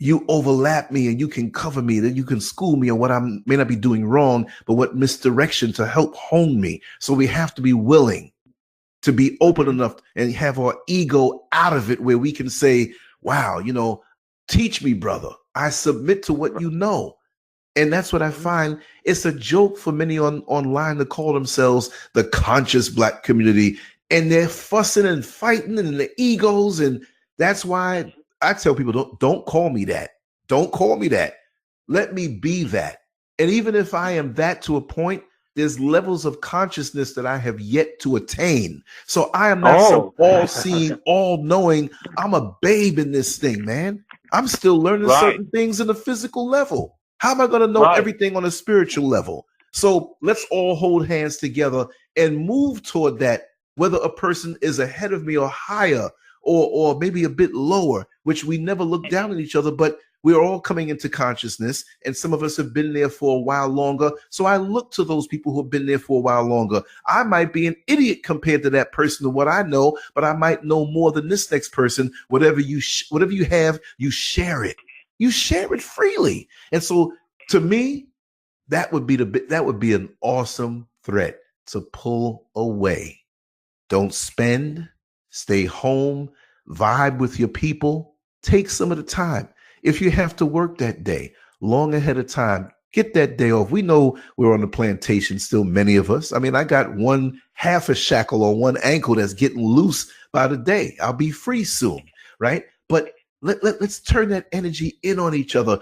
you overlap me and you can cover me, then you can school me on what I may not be doing wrong, but what misdirection to help hone me. So we have to be willing to be open enough and have our ego out of it where we can say, wow, teach me, brother. I submit to what you know. And that's what I find. It's a joke for many online to call themselves the conscious black community. And they're fussing and fighting and the egos. And that's why I tell people, don't call me that. Don't call me that. Let me be that. And even if I am that to a point, there's levels of consciousness that I have yet to attain. So I am not some all-seeing, all-knowing. I'm a babe in this thing, man. I'm still learning certain things in the physical level. How am I going to know everything on a spiritual level? So let's all hold hands together and move toward that, whether a person is ahead of me or higher or maybe a bit lower, which we never look down at each other, but we're all coming into consciousness, and some of us have been there for a while longer. So I look to those people who have been there for a while longer. I might be an idiot compared to that person to what I know, but I might know more than this next person. Whatever you have, you share it. You share it freely. And so to me, that would be an awesome threat to pull away. Don't spend, stay home, vibe with your people, take some of the time. If you have to work that day, long ahead of time, get that day off. We know we're on the plantation still, many of us. I mean, I got one half a shackle on one ankle that's getting loose by the day. I'll be free soon, right? But let's turn that energy in on each other.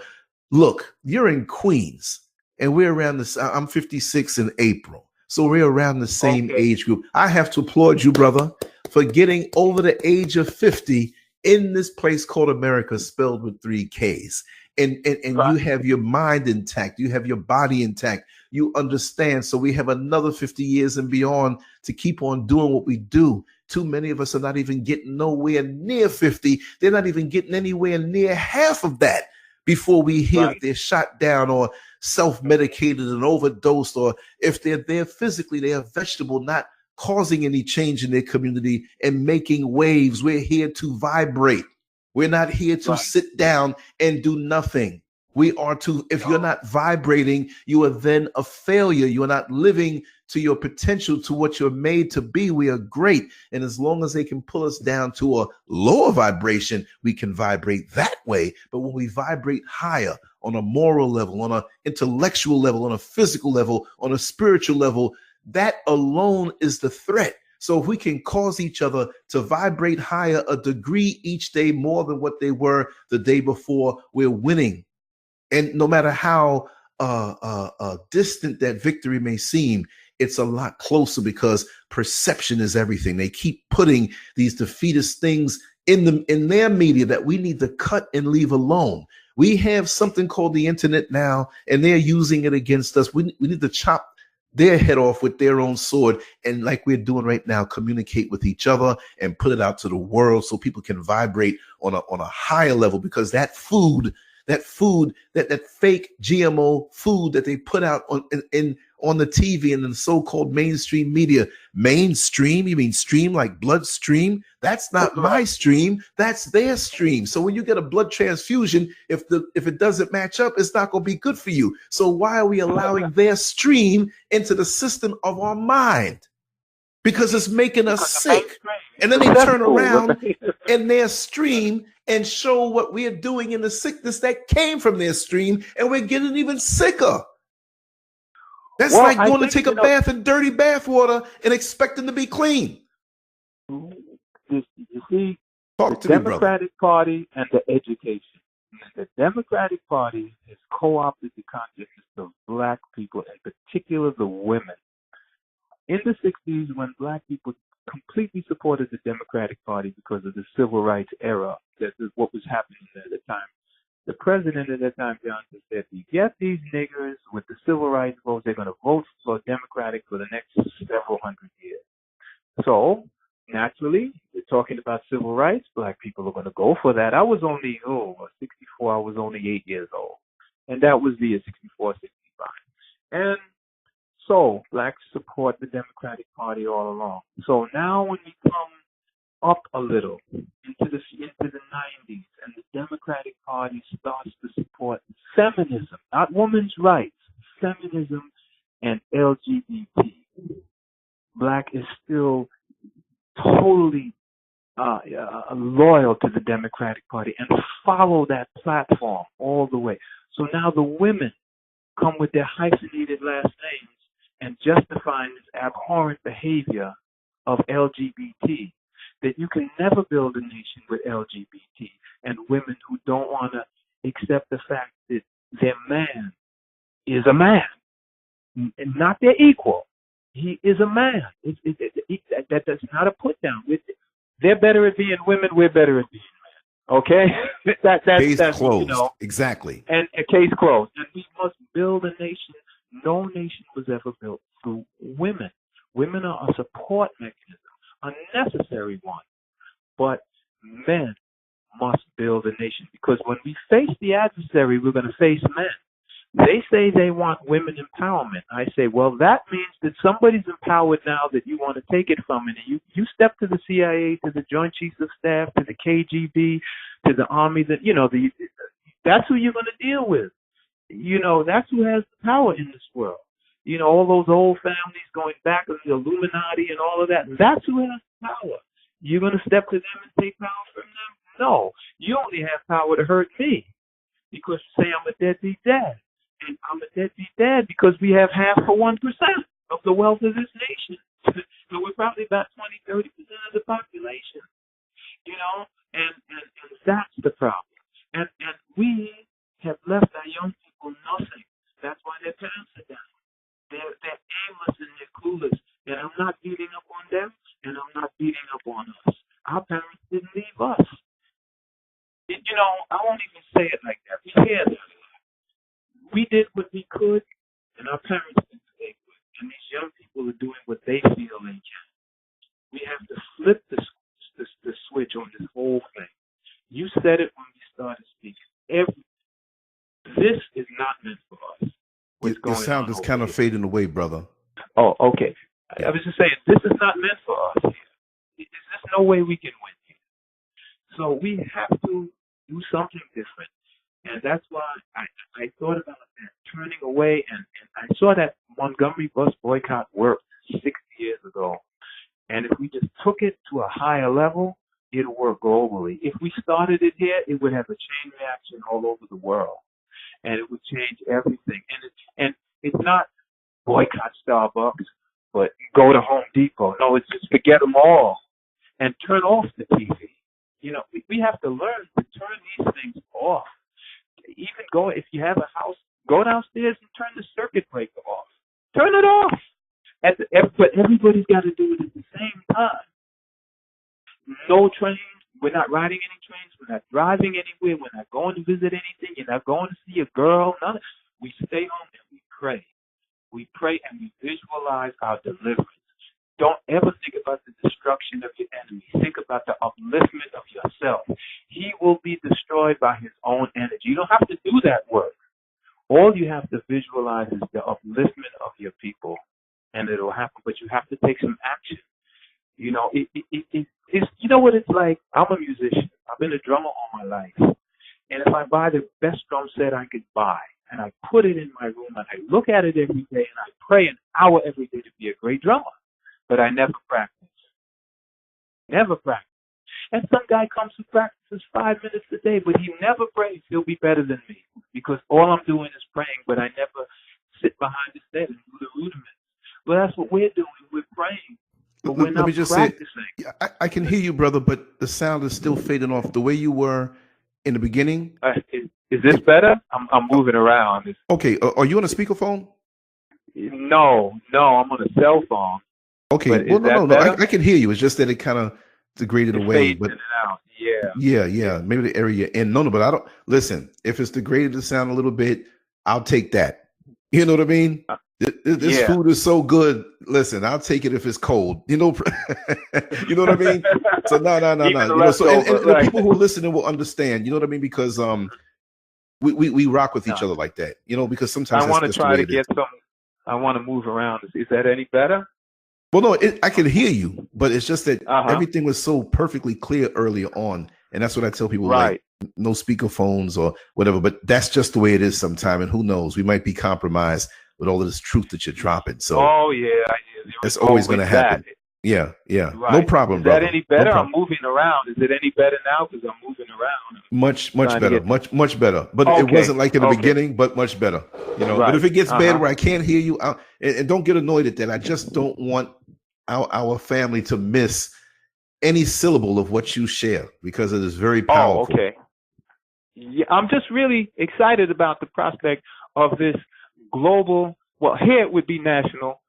Look, you're in Queens, and we're around I'm 56 in April. So we're around the same age group. I have to applaud you, brother, for getting over the age of 50 in this place called America, spelled with 3 Ks. And right. You have your mind intact. You have your body intact. You understand. So we have another 50 years and beyond to keep on doing what we do. Too many of us are not even getting nowhere near 50. They're not even getting anywhere near half of that before we hear that they're shot down or self-medicated and overdosed, or if they're there physically, they are vegetable, not causing any change in their community and making waves. We're here to vibrate. We're not here to sit down and do nothing. We are to, if you're not vibrating, you are then a failure. You are not living to your potential, to what you're made to be. We are great. And as long as they can pull us down to a lower vibration, we can vibrate that way. But when we vibrate higher on a moral level, on an intellectual level, on a physical level, on a spiritual level, that alone is the threat. So if we can cause each other to vibrate higher a degree each day more than what they were the day before, we're winning. And no matter how distant that victory may seem, it's a lot closer because perception is everything. They keep putting these defeatist things in their media that we need to cut and leave alone. We have something called the internet now, and they're using it against us. We need to chop their head off with their own sword, and like we're doing right now, communicate with each other and put it out to the world so people can vibrate on a higher level, because that fake GMO food that they put out on the TV and in the so-called mainstream media. Mainstream? You mean stream like bloodstream? That's not my stream. That's their stream. So when you get a blood transfusion, if it doesn't match up, it's not going to be good for you. So why are we allowing their stream into the system of our mind? Because it's making us sick. And then they turn around in their stream and show what we are doing in the sickness that came from their stream, and we're getting even sicker. That's like going to take a bath in dirty bath water and expecting to be clean. You see, Talk the to me, Democratic Party and the education. The Democratic Party has co-opted the consciousness of Black people, in particular the women. In the 60s, when Black people completely supported the Democratic Party because of the civil rights era, that is what was happening at the time. The president at that time, Johnson, said, "You get these niggers with the civil rights votes, they're going to vote for Democratic for the next several hundred years." So, naturally, we're talking about civil rights. Black people are going to go for that. I was only, 64, I was only 8 years old. And that was the year 64, 65. And so, Blacks support the Democratic Party all along. So now when we come up a little into the 90s, and the Democratic Party starts to support feminism, not women's rights, feminism and LGBT. Black is still totally loyal to the Democratic Party and follow that platform all the way. So now the women come with their hyphenated last names and justifying this abhorrent behavior of LGBT. That you can never build a nation with LGBT and women who don't want to accept the fact that their man is a man and not their equal. He is a man. That's not a put down. They're better at being women. We're better at being men. Okay? that's closed. You know, exactly. And a case closed. And we must build a nation. No nation was ever built through women. Women are a support mechanism, a necessary one. But men must build a nation. Because when we face the adversary, we're going to face men. They say they want women empowerment. I say, well, that means that somebody's empowered now that you want to take it from. And you step to the CIA, to the Joint Chiefs of Staff, to the KGB, to the Army, that that's who you're going to deal with. That's who has the power in this world. All those old families going back to the Illuminati and all of that. That's who has the power. You're going to step to them and take power from them? No. You only have power to hurt me because you say I'm a deadbeat dad. And I'm a deadbeat dad because we have 0.5% of the wealth of this nation. So we're probably about 20-30% of the population. And that's the problem. And we have left our young people nothing. That's why their parents are down. They're aimless and they're clueless. And I'm not beating up on them, and I'm not beating up on us. Our parents didn't leave us. I won't even say it like that. We hear that. We did what we could, and our parents did what they could. And these young people are doing what they feel they can. We have to flip the switch on this whole thing. You said it when we started speaking. This is not meant for us. Your sound is kind of fading away, brother. Oh, okay. I was just saying, this is not meant for us here. There's no way we can win here. So we have to do something different. And that's why I thought about that, turning away. And I saw that Montgomery bus boycott worked 60 years ago. And if we just took it to a higher level, it'll work globally. If we started it here, it would have a chain reaction all over the world. And it would change everything. And it's not boycott Starbucks, but go to Home Depot. No, it's just forget them all and turn off the TV. We have to learn to turn these things off. Even if you have a house, go downstairs and turn the circuit breaker off. Turn it off. But everybody's got to do it at the same time. No trains. We're not riding any trains. We're not driving anywhere. We're not going to visit anything. You're not going to see a girl. None. We stay home and we pray. We pray and we visualize our deliverance. Don't ever think about the destruction of your enemy. Think about the upliftment of yourself. He will be destroyed by his own energy. You don't have to do that work. All you have to visualize is the upliftment of your people, and it'll happen. But you have to take some action. It's what it's like. I'm a musician. I've been a drummer all my life. And if I buy the best drum set I could buy, and I put it in my room, and I look at it every day, and I pray an hour every day to be a great drummer, but I never practice. Never practice. And some guy comes who practices 5 minutes a day, but he never prays. He'll be better than me because all I'm doing is praying, but I never sit behind the set and do the rudiments. But that's what we're doing. We're praying. But we're not practicing. I can hear you, brother, but the sound is still fading off the way you were in the beginning. Is this better? I'm moving around. Okay. Are you on a speakerphone? No, I'm on a cell phone. Okay. Well, no. I can hear you. It's just that it kind of degraded away. But in and out. Yeah. Maybe the area you're in. No, but I don't listen. If it's degraded the sound a little bit, I'll take that. You know what I mean? This food is so good. Listen, I'll take it if it's cold. You know what I mean? So no. The people who are listening will understand. You know what I mean? Because we rock with each other like that. Because sometimes I want to try to get some. I want to move around. Is that any better? Well, no, I can hear you, but it's just that everything was so perfectly clear earlier on, and that's what I tell people. Right. Like, no speakerphones or whatever, but that's just the way it is sometime. And who knows? We might be compromised with all of this truth that you're dropping. So, it's always going to happen. Yeah. Right. No problem, brother. Is that any better? No I'm moving around. Is it any better now? Because I'm moving around. Much better. Much better. But it wasn't like in the beginning, but much better. Right. But if it gets bad where I can't hear you, and don't get annoyed at that. I just don't want our family to miss any syllable of what you share because it is very powerful. Oh, okay. Yeah, I'm just really excited about the prospect of this global. Well, here it would be national.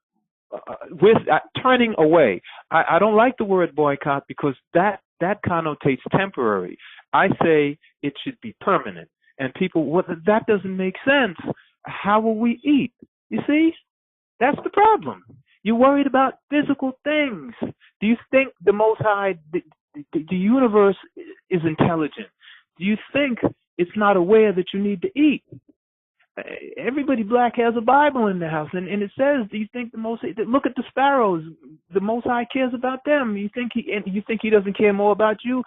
With turning away. I don't like the word boycott because that connotates temporary. I say it should be permanent. And people, that doesn't make sense. How will we eat? You see? That's the problem. You're worried about physical things. Do you think the Most High, the universe is intelligent? Do you think it's not aware that you need to eat? Everybody black has a Bible in the house, and it says, do you think look at the sparrows, the Most High cares about them. You think he doesn't care more about you?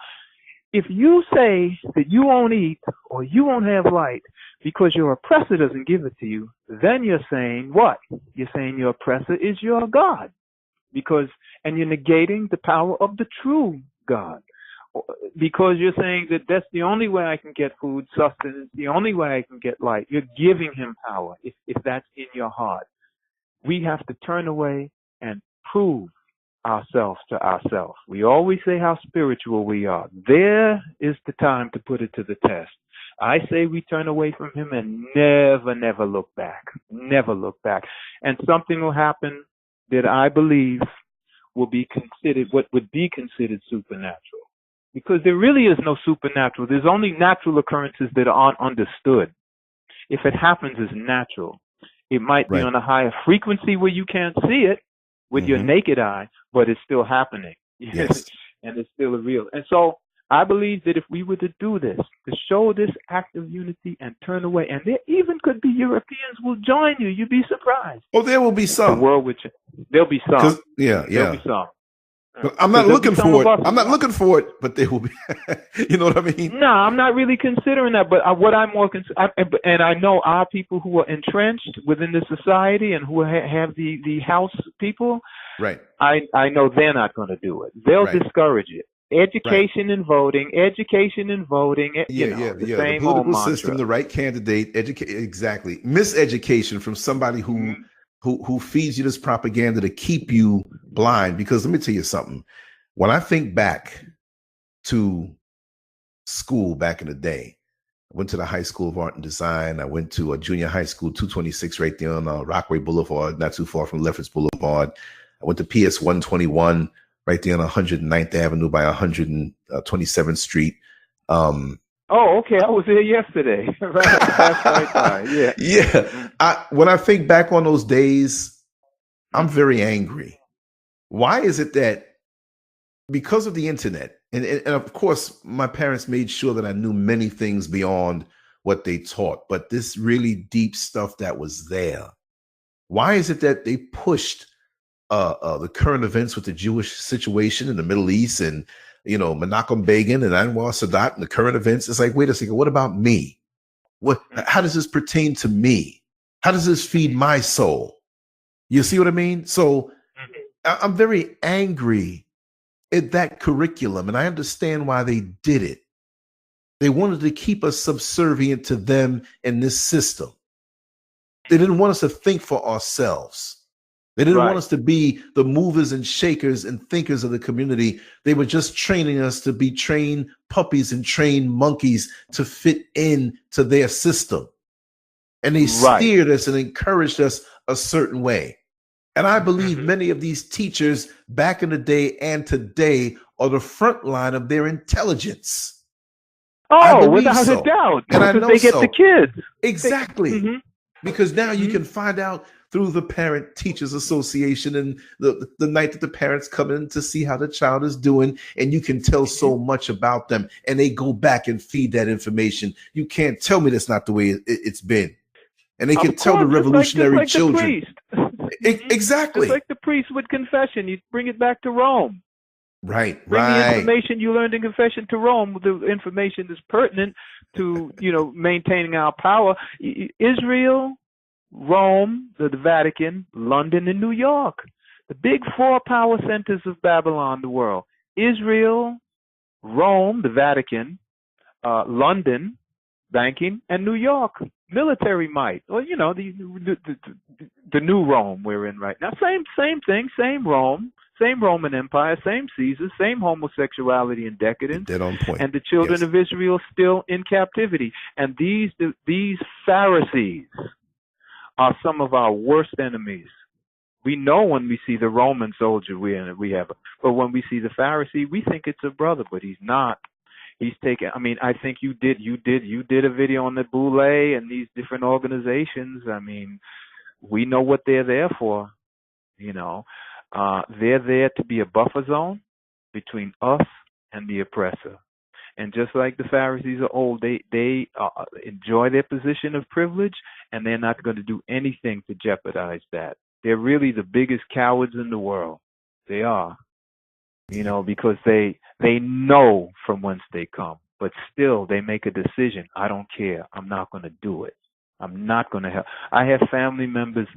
If you say that you won't eat or you won't have light because your oppressor doesn't give it to you, then you're saying what? You're saying your oppressor is your God, and you're negating the power of the true God. Because you're saying that that's the only way I can get food, sustenance, the only way I can get light. You're giving him power if that's in your heart. We have to turn away and prove ourselves to ourselves. We always say how spiritual we are. There is the time to put it to the test. I say we turn away from him and never look back. Never look back. And something will happen that I believe will be considered, what would be considered supernatural. Because there really is no supernatural. There's only natural occurrences that aren't understood. If it happens, it's natural. It might be on a higher frequency where you can't see it with your naked eye, but it's still happening. Yes. And it's still real. And so I believe that if we were to do this, to show this act of unity and turn away, and there even could be Europeans will join you. You'd be surprised. Oh, there will be some. The world would change. There'll be some. Yeah. There'll be some. But I'm not looking for it. I'm not looking for it, but there will be. You know what I mean? No, I'm not really considering that. But what I'm more and I know our people who are entrenched within the society and who have the house people. Right. I know they're not going to do it. They'll discourage it. Education and voting. Education and voting. The political system, the right candidate. Exactly. Miseducation from somebody who feeds you this propaganda to keep you blind. Because let me tell you something. When I think back to school back in the day, I went to the High School of Art and Design. I went to a junior high school, 226 right there on Rockaway Boulevard, not too far from Lefferts Boulevard. I went to PS 121 right there on 109th Avenue by 127th Street. Oh, okay. I was there yesterday. Right. Yeah. When I think back on those days, I'm very angry. Why is it that because of the internet, and of course, my parents made sure that I knew many things beyond what they taught, but this really deep stuff that was there, why is it that they pushed the current events with the Jewish situation in the Middle East and Menachem Begin and Anwar Sadat and the current events? It's like, wait a second, what about me? How does this pertain to me? How does this feed my soul? You see what I mean? So I'm very angry at that curriculum, and I understand why they did it. They wanted to keep us subservient to them in this system. They didn't want us to think for ourselves. They didn't want us to be the movers and shakers and thinkers of the community. They were just training us to be trained puppies and trained monkeys to fit in to their system. And they steered us and encouraged us a certain way. And I believe many of these teachers back in the day and today are the front line of their intelligence. Oh, without a doubt. And I know they get the kids. Exactly. Because now you can find out through the Parent Teachers Association and the night that the parents come in to see how the child is doing, and you can tell so much about them, and they go back and feed that information. You can't tell me that's not the way it's been. And they can tell the revolutionary children. Exactly. It's like the priest with confession. You bring it back to Rome. Bring the information you learned in confession to Rome. The information is pertinent to, maintaining our power. Israel, Rome, the Vatican, London, and New York. The big four power centers of Babylon, the world. Israel, Rome, the Vatican, London, banking, and New York, military might. Or, the new Rome we're in right now. Same thing, same Rome, same Roman Empire, same Caesar, same homosexuality and decadence. Dead on point. And the children of Israel still in captivity. And these Pharisees are some of our worst enemies. We know when we see the Roman soldier but when we see the Pharisee, we think it's a brother, but he's not. He's taken. I mean, I think you did a video on the Boule and these different organizations. I mean, we know what they're there for. They're there to be a buffer zone between us and the oppressor. And just like the Pharisees of old, they enjoy their position of privilege, and they're not going to do anything to jeopardize that. They're really the biggest cowards in the world. They are, because they know from whence they come, but still they make a decision. I don't care. I'm not going to do it. I'm not going to help. I have family members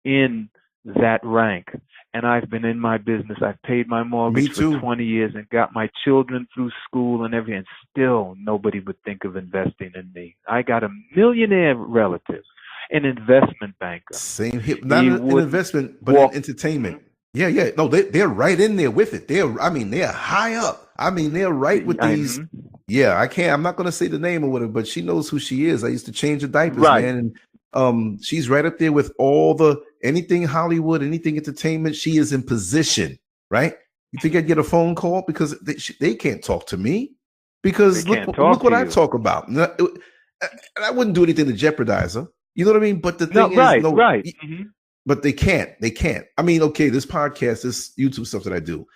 in that rank, and I've been in my business. I've paid my mortgage for 20 years and got my children through school and everything, and still nobody would think of investing in me. I got a millionaire relative, an investment banker. Same here, not an investment, but in entertainment. Yeah. No, they're right in there with it. They're high up. They're right with these. Yeah, I'm not going to say the name or whatever, but she knows who she is. I used to change her diapers, man. And she's right up there with anything Hollywood, anything entertainment. She is in position, right? You think I'd get a phone call because they can't talk to me because look what I talk about. And I wouldn't do anything to jeopardize her. You know what I mean? But the thing is, but they can't. Okay, this podcast, this YouTube stuff that I do,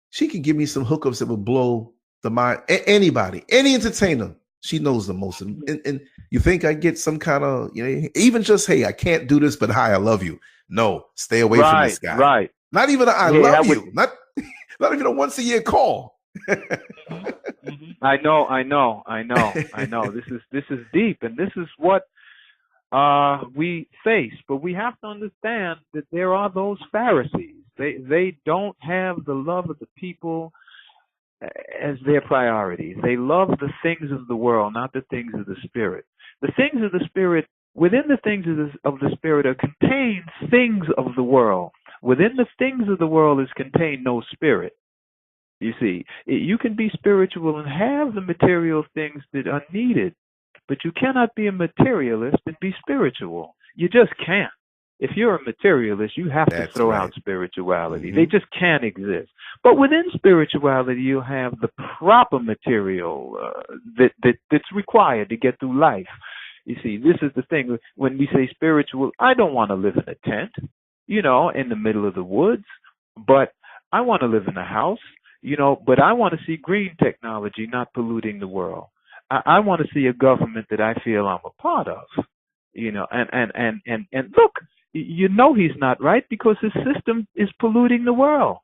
she can give me some hookups that will blow the mind. Anybody, any entertainer, she knows the most. And you think I get some kind of, even just, hey, I can't do this, but hi, I love you. No, stay away from this guy. Right. Not even I love you. Not even a once a year call. I know. This is deep, and this is what we face. But we have to understand that there are those Pharisees. They don't have the love of the people as their priorities. They love the things of the world, not the things of the Spirit. The things of the Spirit, within the things of the Spirit are contained things of the world. Within the things of the world is contained no spirit. You see, you can be spiritual and have the material things that are needed, but you cannot be a materialist and be spiritual. You just can't. If you're a materialist, you have to throw out spirituality. They just can't exist. But within spirituality, you have the proper material that's required to get through life. You see, this is the thing. When we say spiritual, I don't want to live in a tent, in the middle of the woods, but I want to live in a house, but I want to see green technology not polluting the world. I want to see a government that I feel I'm a part of, and look, he's not right because his system is polluting the world,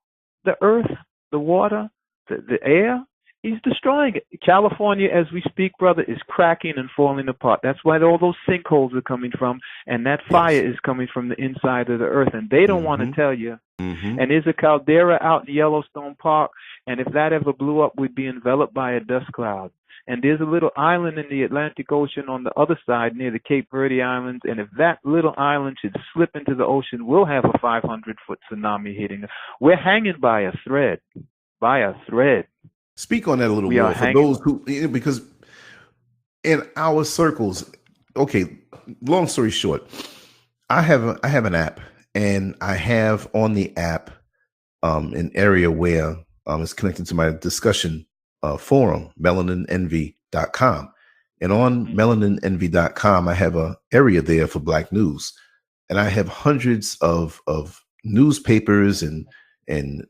the earth, the water, the air. He's destroying it. California, as we speak, brother, is cracking and falling apart. That's why all those sinkholes are coming from, and that fire is coming from the inside of the earth, and they don't want to tell you. And there's a caldera out in Yellowstone Park, and if that ever blew up, we'd be enveloped by a dust cloud. And there's a little island in the Atlantic Ocean on the other side near the Cape Verde Islands. And if that little island should slip into the ocean, we'll have a 500-foot tsunami hitting us. We're hanging by a thread. Speak on that a little more for those who, because in our circles, okay, long story short, I have an app, and I have on the app an area where it's connected to my discussion forum, melaninenvy.com. And on melaninenvy.com, I have an area there for Black news. And I have hundreds of newspapers and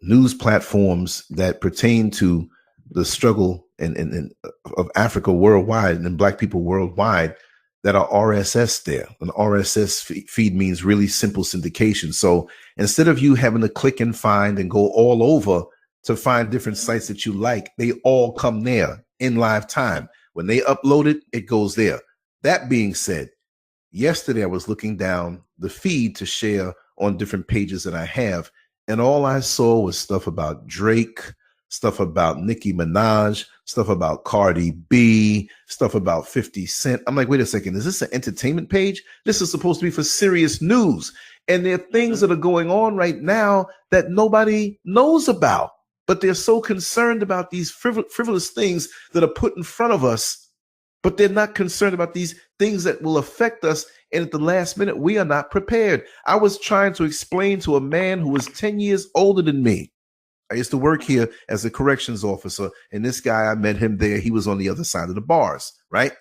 news platforms that pertain to the struggle of Africa worldwide and Black people worldwide that are RSS there. An RSS feed means really simple syndication. So instead of you having to click and find and go all over to find different sites that you like, they all come there in live time. When they upload it, it goes there. That being said, yesterday I was looking down the feed to share on different pages that I have, and all I saw was stuff about Drake, stuff about Nicki Minaj, stuff about Cardi B, stuff about 50 Cent. I'm like, wait a second, is this an entertainment page? This is supposed to be for serious news. And there are things that are going on right now that nobody knows about. But they're so concerned about these frivolous things that are put in front of us, but they're not concerned about these things that will affect us. And at the last minute, we are not prepared. I was trying to explain to a man who was 10 years older than me. I used to work here as a corrections officer, and this guy, I met him there. He was on the other side of the bars, right?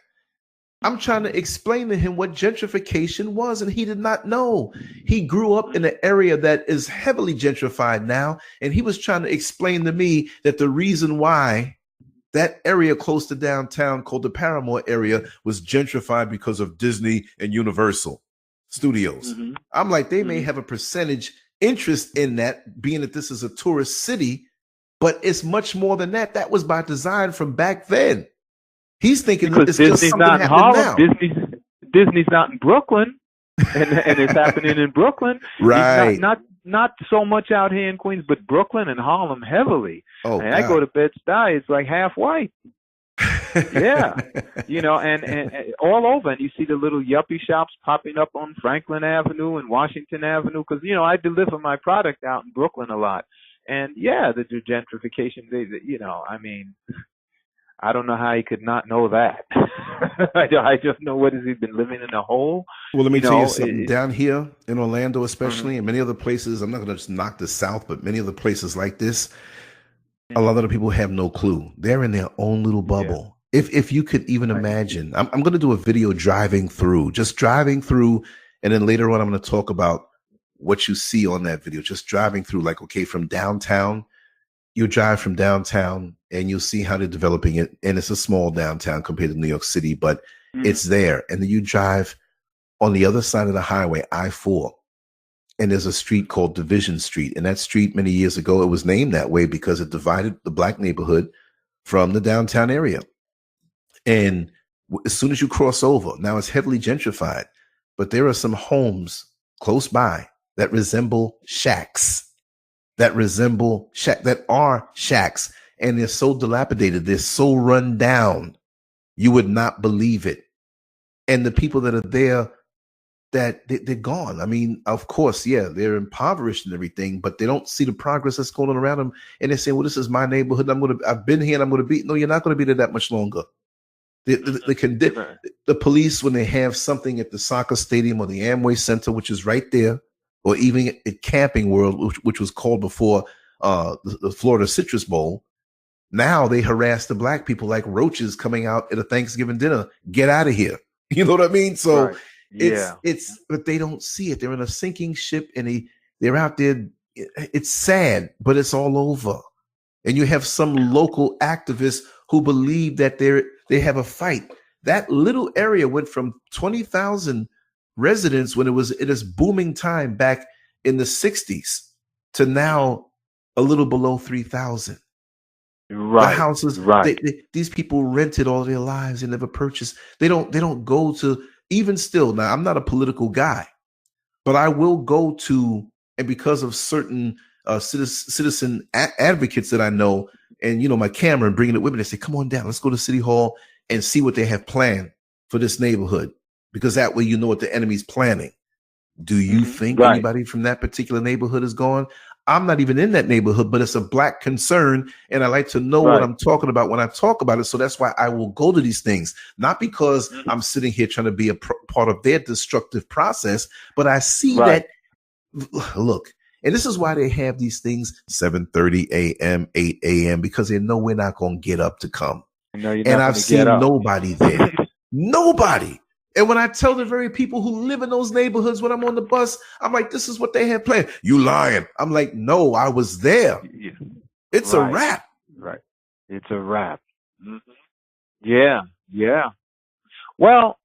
I'm trying to explain to him what gentrification was, and he did not know. He grew up in an area that is heavily gentrified now, and he was trying to explain to me that the reason why That area close to downtown called the Paramore area was gentrified because of Disney and Universal Studios. Mm-hmm. I'm like, they may have a percentage interest in that, being that this is a tourist city, but it's much more than that. That was by design from back then. He's thinking because it's Disney's just something not in happening Harlem. now. Disney's not in Brooklyn, and it's happening in Brooklyn. Right. It's not so much out here in Queens, but Brooklyn and Harlem heavily. Oh, and I go to Bed-Stuy, it's like half white. Yeah, and all over, and you see the little yuppie shops popping up on Franklin Avenue and Washington Avenue, because I deliver my product out in Brooklyn a lot, and yeah, the gentrification. I mean, I don't know how he could not know that. I just know, what has he been living in a hole? Well, let me tell you something. Down here in Orlando, especially, and many other places, I'm not going to just knock the South, but many other places like this, a lot of the people have no clue. They're in their own little bubble. Yeah. If you could even imagine, I'm going to do a video driving through, and then later on I'm going to talk about what you see on that video, just driving through, like, okay, from downtown, you drive from downtown and you'll see how they're developing it. And it's a small downtown compared to New York City, but it's there. And then you drive on the other side of the highway, I-4, and there's a street called Division Street. And that street, many years ago, it was named that way because it divided the black neighborhood from the downtown area. And as soon as you cross over, now it's heavily gentrified, but there are some homes close by that resemble shacks, that are shacks. And they're so dilapidated. They're so run down. You would not believe it. And the people that are there, that they're gone. I mean, of course, yeah, they're impoverished and everything, but they don't see the progress that's going on around them. And they say, well, this is my neighborhood. I've been here and I'm going to be. No, you're not going to be there that much longer. The police, when they have something at the soccer stadium or the Amway Center, which is right there, or even at Camping World, which was called before the Florida Citrus Bowl, now they harass the black people like roaches coming out at a Thanksgiving dinner. Get out of here. You know what I mean? So right. Yeah. it's, but they don't see it. They're in a sinking ship and they're out there. It's sad, but it's all over. And you have some local activists who believe that they have a fight. That little area went from 20,000 residents when it was in its booming time back in the 60s to now a little below 3,000. Right. The houses, right. These people rented all their lives. They never purchased. They don't go to, even still. Now, I'm not a political guy, but I will go to, and because of certain citizen advocates that I know, and my camera and bringing it with me, they say, come on down, let's go to City Hall and see what they have planned for this neighborhood, because that way you know what the enemy's planning. Do you think anybody from that particular neighborhood is gone? I'm not even in that neighborhood, but it's a black concern, and I like to know what I'm talking about when I talk about it. So that's why I will go to these things, not because I'm sitting here trying to be a part of their destructive process, but I see that, look, and this is why they have these things 7:30 a.m., 8 a.m., because they know we're not going to get up to come. And I've seen nobody there. Nobody. And when I tell the very people who live in those neighborhoods, when I'm on the bus, I'm like, this is what they have planned. You lying. I'm like, no, I was there. It's a wrap. Right. It's a wrap. Mm-hmm. Yeah. Yeah. Well,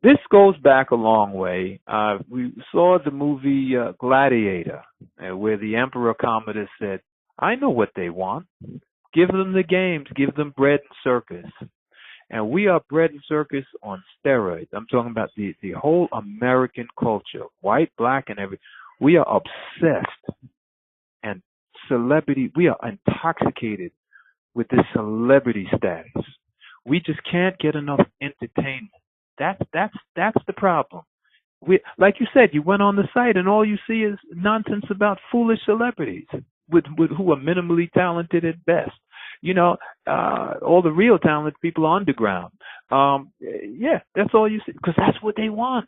this goes back a long way. We saw the movie Gladiator, where the Emperor Commodus said, I know what they want. Give them the games. Give them bread and circus. And we are bread and circus on steroids. I'm talking about the whole American culture, white, black, and everything. We are obsessed and celebrity. We are intoxicated with this celebrity status. We just can't get enough entertainment. That's the problem. Like you said, you went on the site and all you see is nonsense about foolish celebrities with who are minimally talented at best. All the real talented people are underground. Yeah, that's all you see, because that's what they want.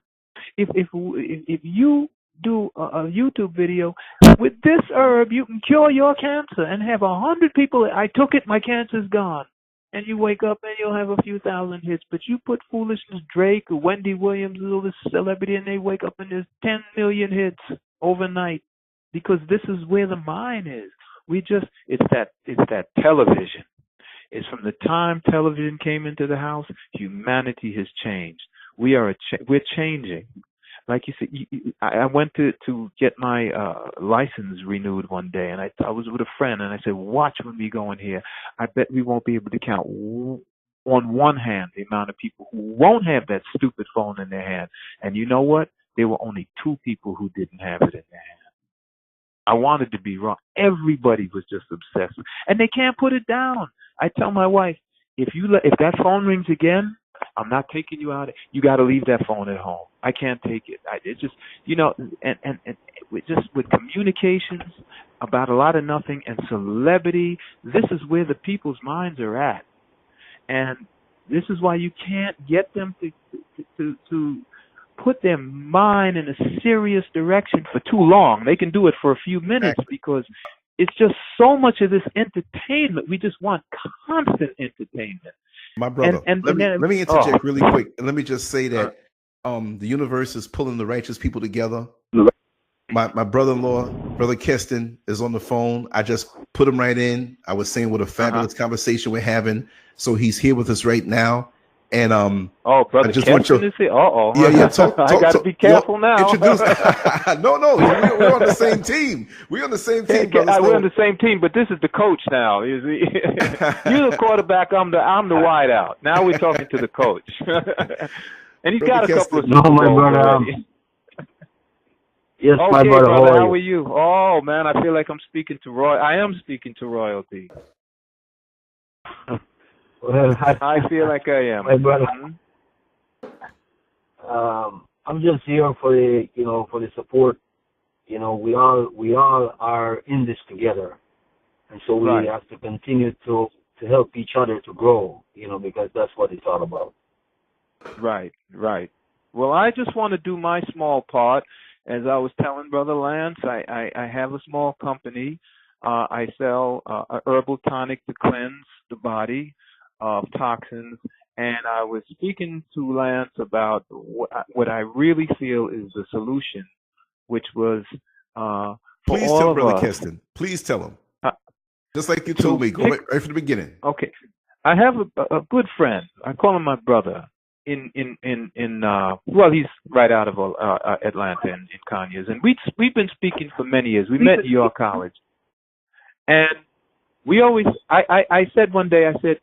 If you do a YouTube video with this herb, you can cure your cancer and have 100 people. I took it, my cancer's gone. And you wake up and you'll have a few thousand hits. But you put foolishness, Drake or Wendy Williams, all this celebrity, and they wake up and there's 10 million hits overnight, because this is where the mind is. It's that television. is from the time television came into the house, humanity has changed. We're changing. Like you said, I went to get my license renewed one day, and I was with a friend, and I said, watch when we go in here. I bet we won't be able to count on one hand the amount of people who won't have that stupid phone in their hand. And you know what? There were only 2 people who didn't have it in their hand. I wanted to be wrong. Everybody was just obsessed, and they can't put it down. I tell my wife, if that phone rings again, I'm not taking you out. You got to leave that phone at home. I can't take it. It's just, and with communications about a lot of nothing and celebrity, this is where the people's minds are at, and this is why you can't get them to put their mind in a serious direction for too long. They can do it for a few minutes because it's just so much of this entertainment. We just want constant entertainment. My brother, let me interject really quick. And let me just say that the universe is pulling the righteous people together. My brother-in-law, Brother Keston, is on the phone. I just put him right in. I was saying what a fabulous conversation we're having. So he's here with us right now. And Brother Keston is here. Yeah. I got to be careful now. Introduce. No, we're on the same team. We're on the same team. We're on the same team, but this is the coach now. You're the quarterback. I'm the wideout. Now we're talking to the coach, and he's got a couple of. No, my brother. Yes, okay, my brother. How are you? Oh man, I feel like I'm speaking to I am speaking to royalty. Well, I feel like I am. My brother. I'm just here for the support. We all are in this together, and so we have to continue to help each other to grow. Because that's what it's all about. Right. Well, I just want to do my small part. As I was telling Brother Lance, I have a small company. I sell a herbal tonic to cleanse the body of toxins, and I was speaking to Lance about what I really feel is the solution, which was Please tell Brother Keston. Please tell him. Just like you told me, go right from the beginning. Okay. I have a good friend. I call him my brother. Well, he's right out of Atlanta in Conyers, and we've been speaking for many years. We met in York College, and we always. I said one day, I said,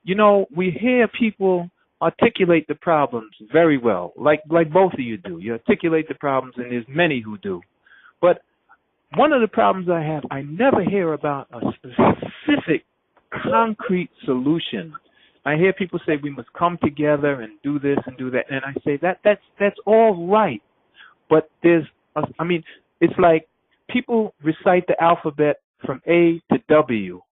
we hear people articulate the problems very well, like both of you do. You articulate the problems, and there's many who do. But one of the problems I have, I never hear about a specific, concrete solution. I hear people say we must come together and do this and do that, and I say that's all right, but it's like people recite the alphabet from A to W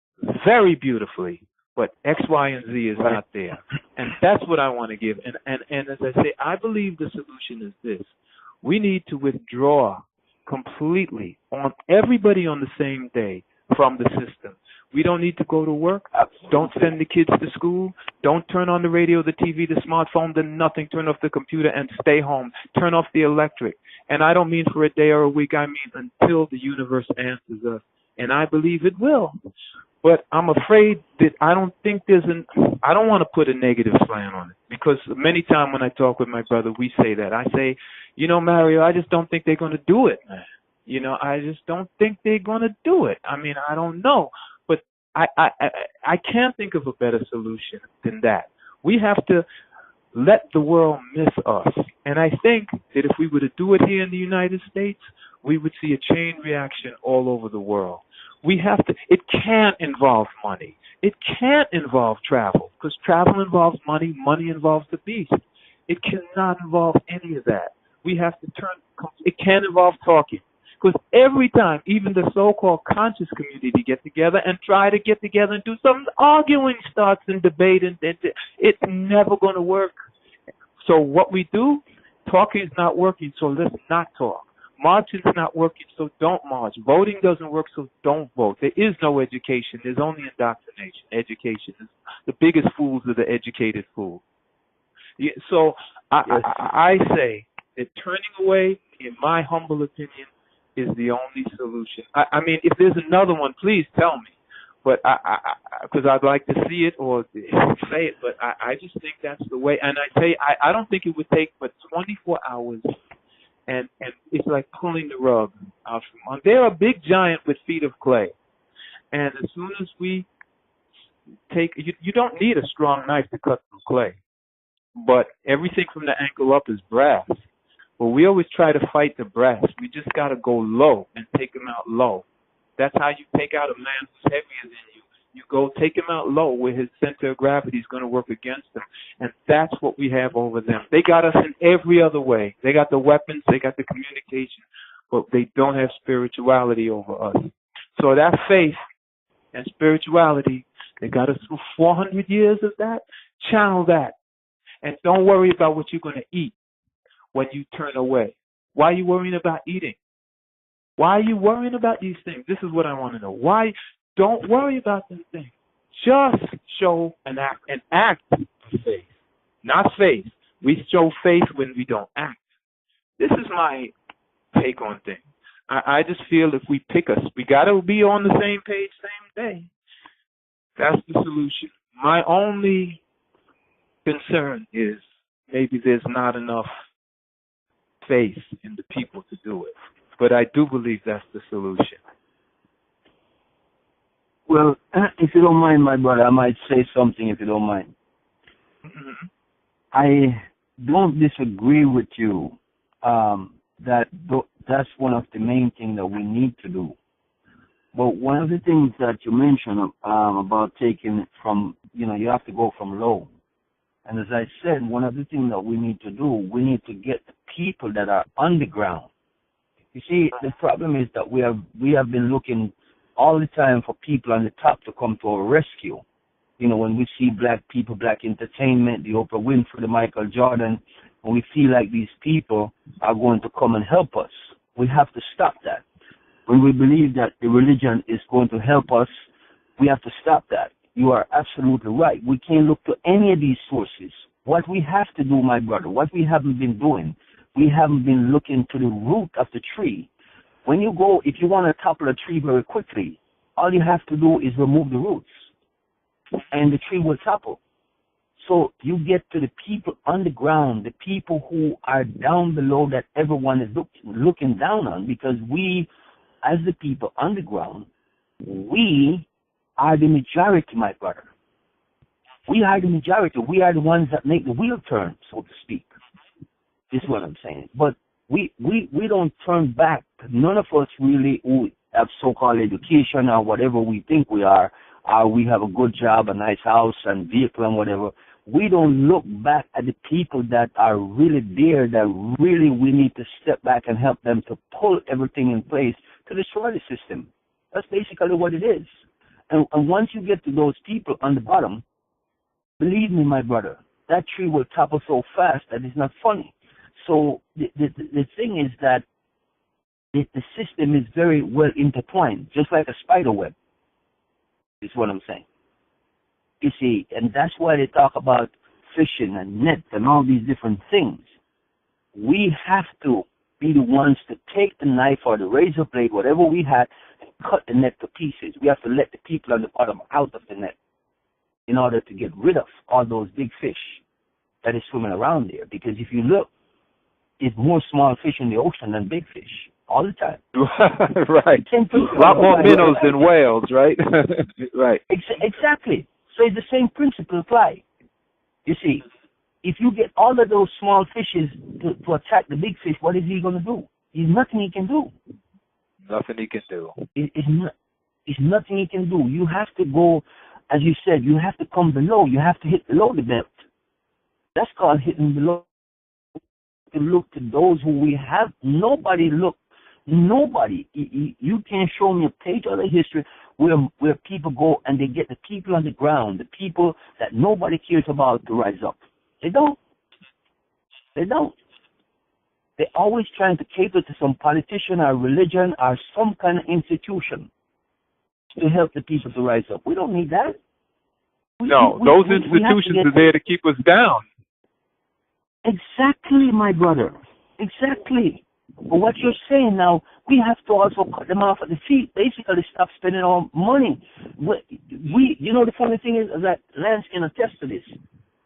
very beautifully, but X, Y, and Z is not there, and that's what I want to give. And as I say, I believe the solution is this: we need to withdraw completely on everybody on the same day from the system. We don't need to go to work. Don't send the kids to school. Don't turn on the radio, the TV, the smartphone, the nothing. Turn off the computer and stay home. Turn off the electric. And I don't mean for a day or a week. I mean until the universe answers us. And I believe it will. But I'm afraid that I don't want to put a negative slant on it. Because many times when I talk with my brother, we say that. I say, Mario, I just don't think they're going to do it, man. I just don't think they're going to do it. I mean, I don't know. But I can't think of a better solution than that. We have to let the world miss us. And I think that if we were to do it here in the United States, we would see a chain reaction all over the world. It can't involve money. It can't involve travel, because travel involves money. Money involves the beast. It cannot involve any of that. We have to it can't involve talking. Because every time, even the so-called conscious community get together and try to get together and do something, arguing starts and debating, it's never going to work. So what we do, talking is not working, so let's not talk. Marching is not working, so don't march. Voting doesn't work, so don't vote. There is no education. There's only indoctrination. Education is the biggest fools are the educated fools. Yeah, so I say that turning away, in my humble opinion, is the only solution. I mean, if there's another one, please tell me. But because I'd like to see it or say it, but I just think that's the way. And I tell you, I don't think it would take but 24 hours, and it's like pulling the rug out from under. They're a big giant with feet of clay, and as soon as we take, you don't need a strong knife to cut through clay, but everything from the ankle up is brass. But we always try to fight the brass. We just got to go low and take them out low. That's how you take out a man who's heavier than you. You go take him out low where his center of gravity is going to work against him. And that's what we have over them. They got us in every other way. They got the weapons, they got the communication, but they don't have spirituality over us. So that faith and spirituality, they got us through 400 years of that. Channel that. And don't worry about what you're going to eat when you turn away. Why are you worrying about eating? Why are you worrying about these things? This is what I want to know. Why? Don't worry about these things. Just show an act of faith, not faith. We show faith when we don't act. This is my take on things. I just feel if we pick us, we got to be on the same page, same day. That's the solution. My only concern is maybe there's not enough faith in the people to do it. But I do believe that's the solution. Well, if you don't mind, my brother, I might say something if you don't mind. Mm-hmm. I don't disagree with you that that's one of the main things that we need to do. But one of the things that you mentioned about taking it from, you have to go from low. And as I said, one of the things that we need to do, we need to get the people that are underground. You see, the problem is that we have been looking all the time for people on the top to come to our rescue. When we see black people, black entertainment, the Oprah Winfrey, the Michael Jordan, and we feel like these people are going to come and help us. We have to stop that. When we believe that the religion is going to help us, we have to stop that. You are absolutely right. We can't look to any of these sources. What we have to do, my brother, what we haven't been doing, we haven't been looking to the root of the tree. When you go, if you want to topple a tree very quickly, all you have to do is remove the roots, and the tree will topple. So you get to the people underground, the people who are down below that everyone is looking down on, because we, as the people underground, we are the majority, my brother. We are the majority. We are the ones that make the wheel turn, so to speak. This is what I'm saying. But we don't turn back. None of us really who have so-called education or whatever we think we are, or we have a good job, a nice house and vehicle and whatever. We don't look back at the people that are really there, that really we need to step back and help them to pull everything in place to destroy the system. That's basically what it is. And once you get to those people on the bottom, believe me, my brother, that tree will topple so fast that it's not funny. So the thing is that the system is very well intertwined, just like a spider web, is what I'm saying. You see, and that's why they talk about fishing and net and all these different things. We have to be the ones to take the knife or the razor blade, whatever we had, and cut the net to pieces. We have to let the people on the bottom out of the net in order to get rid of all those big fish that is swimming around there. Because if you look, there's more small fish in the ocean than big fish all the time. Right. A lot more minnows than whales, right? Right. Exactly. So the same principle apply. You see, if you get all of those small fishes to attack the big fish, what is he going to do? There's nothing he can do. Nothing he can do. It's nothing he can do. You have to go, as you said, you have to come below. You have to hit below the belt. That's called hitting below. To look to those who we have. Nobody. You can't show me a page of the history where people go and they get the people on the ground, the people that nobody cares about to rise up. They don't. They're always trying to cater to some politician or religion or some kind of institution to help the people to rise up. We don't need that. Those institutions are there to keep us down. Exactly, my brother. Exactly. But what you're saying now, we have to also cut them off at the feet. Basically, stop spending our money. You know, the funny thing is that Lance can attest to this.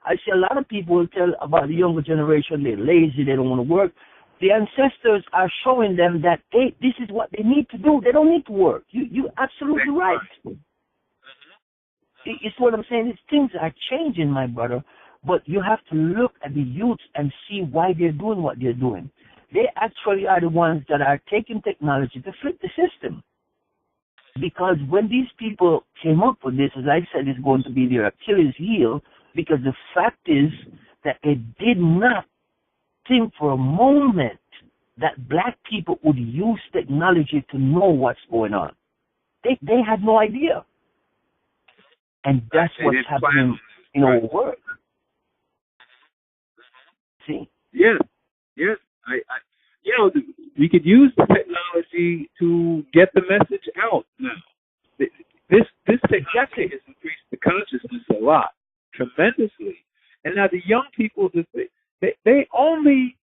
I see a lot of people will tell about the younger generation, they're lazy, they don't want to work. The ancestors are showing them that, hey, this is what they need to do. They don't need to work. You're absolutely right. It's what I'm saying. These things are changing, my brother. But you have to look at the youths and see why they're doing what they're doing. They actually are the ones that are taking technology to flip the system. Because when these people came up with this, as I said, it's going to be their Achilles heel, because the fact is that they did not think for a moment that black people would use technology to know what's going on. They had no idea. And that's what's happening in our world. See? Yes. We could use the technology to get the message out now. This technology has increased the consciousness a lot, tremendously. And now the young people, they only,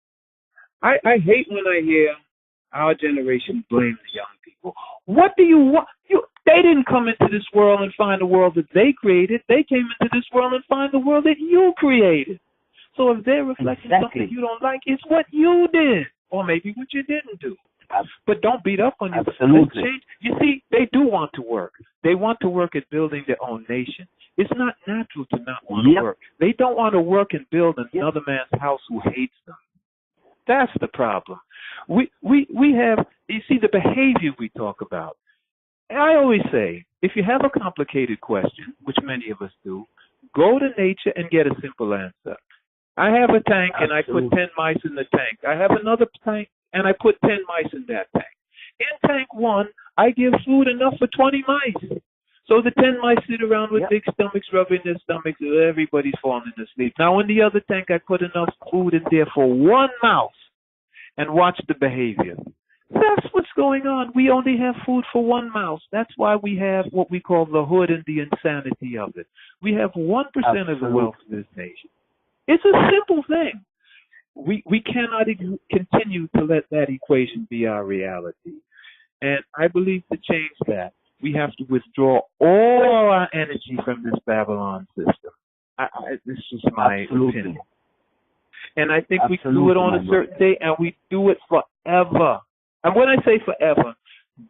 I hate when I hear our generation blame the young people. What do you want? They didn't come into this world and find the world that they created. They came into this world and find the world that you created. So if they're reflecting something you don't like, it's what you did, or maybe what you didn't do. But don't beat up on yourself. Absolutely. You see, they do want to work. They want to work at building their own nation. It's not natural to not want to work. They don't want to work and build another man's house who hates them. That's the problem. We have, you see, the behavior we talk about. And I always say, if you have a complicated question, which many of us do, go to nature and get a simple answer. I have a tank and I put 10 mice in the tank. I have another tank and I put 10 mice in that tank. In tank 1, I give food enough for 20 mice. So the 10 mice sit around with big stomachs, rubbing their stomachs, and everybody's falling asleep. Now in the other tank, I put enough food in there for 1 mouse and watch the behavior. That's what's going on. We only have food for 1 mouse. That's why we have what we call the hood and the insanity of it. We have 1% of the wealth of this nation. It's a simple thing. We cannot continue to let that equation be our reality. And I believe to change that, we have to withdraw all our energy from this Babylon system. This is my opinion. And I think we do it on a certain day, and we do it forever. And when I say forever,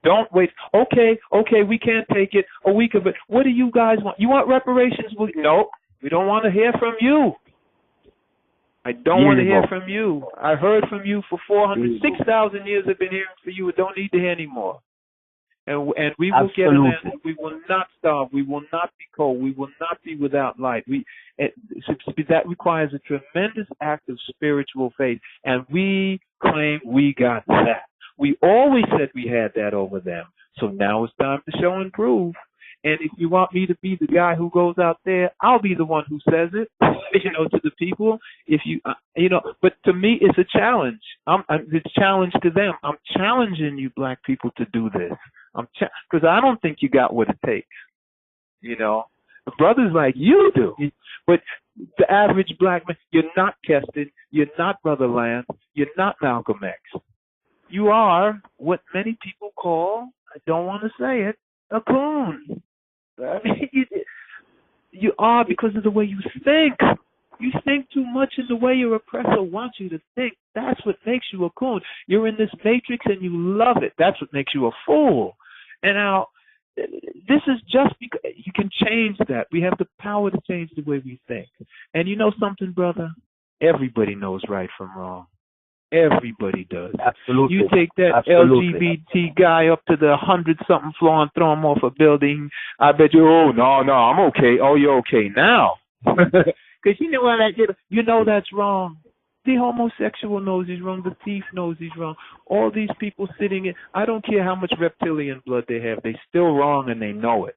don't wait. Okay, we can't take it a week of it. What do you guys want? You want reparations? No, we don't want to hear from you. I don't want to hear from you. I heard from you for 6,000 years. I've been hearing from you. I don't need to hear anymore. And we will get an answer. We will not starve. We will not be cold. We will not be without light. That requires a tremendous act of spiritual faith, and we claim we got that. We always said we had that over them. So now it's time to show and prove. And if you want me to be the guy who goes out there, I'll be the one who says it, to the people. If you, but to me, it's a challenge. It's a challenge to them. I'm challenging you black people to do this. Because I don't think you got what it takes. The brothers like you do. But the average black man, you're not Keston, you're not Brother Lance, you're not Malcolm X. You are what many people call, I don't want to say it, a coon. I mean, you are because of the way you think. You think too much in the way your oppressor wants you to think. That's what makes you a coon. You're in this matrix and you love it. That's what makes you a fool. And now, this is just because you can change that. We have the power to change the way we think. And you know something, brother? Everybody knows right from wrong. Everybody does. Absolutely. You take that LGBT guy up to the 100-something floor and throw him off a building. I bet you, no, I'm okay. Oh, you're okay now. Because you know what I did? You know that's wrong. The homosexual knows he's wrong. The thief knows he's wrong. All these people sitting in, I don't care how much reptilian blood they have. They're still wrong and they know it.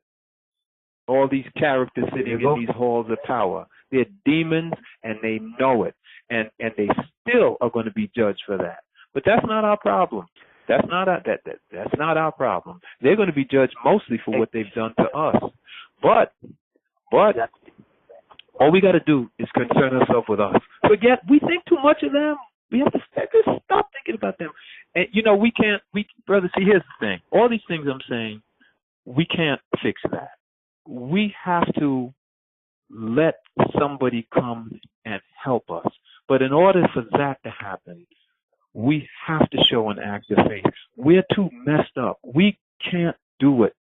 All these characters sitting in these halls of power. They're demons and they know it. And they still are going to be judged for that. But that's not our problem. That's not our problem. They're going to be judged mostly for what they've done to us. But all we got to do is concern ourselves with us. We think too much of them. We have to stop thinking about them. And, brother, see, here's the thing. All these things I'm saying, we can't fix that. We have to let somebody come and help us. But in order for that to happen, we have to show an act of faith. We're too messed up. We can't do it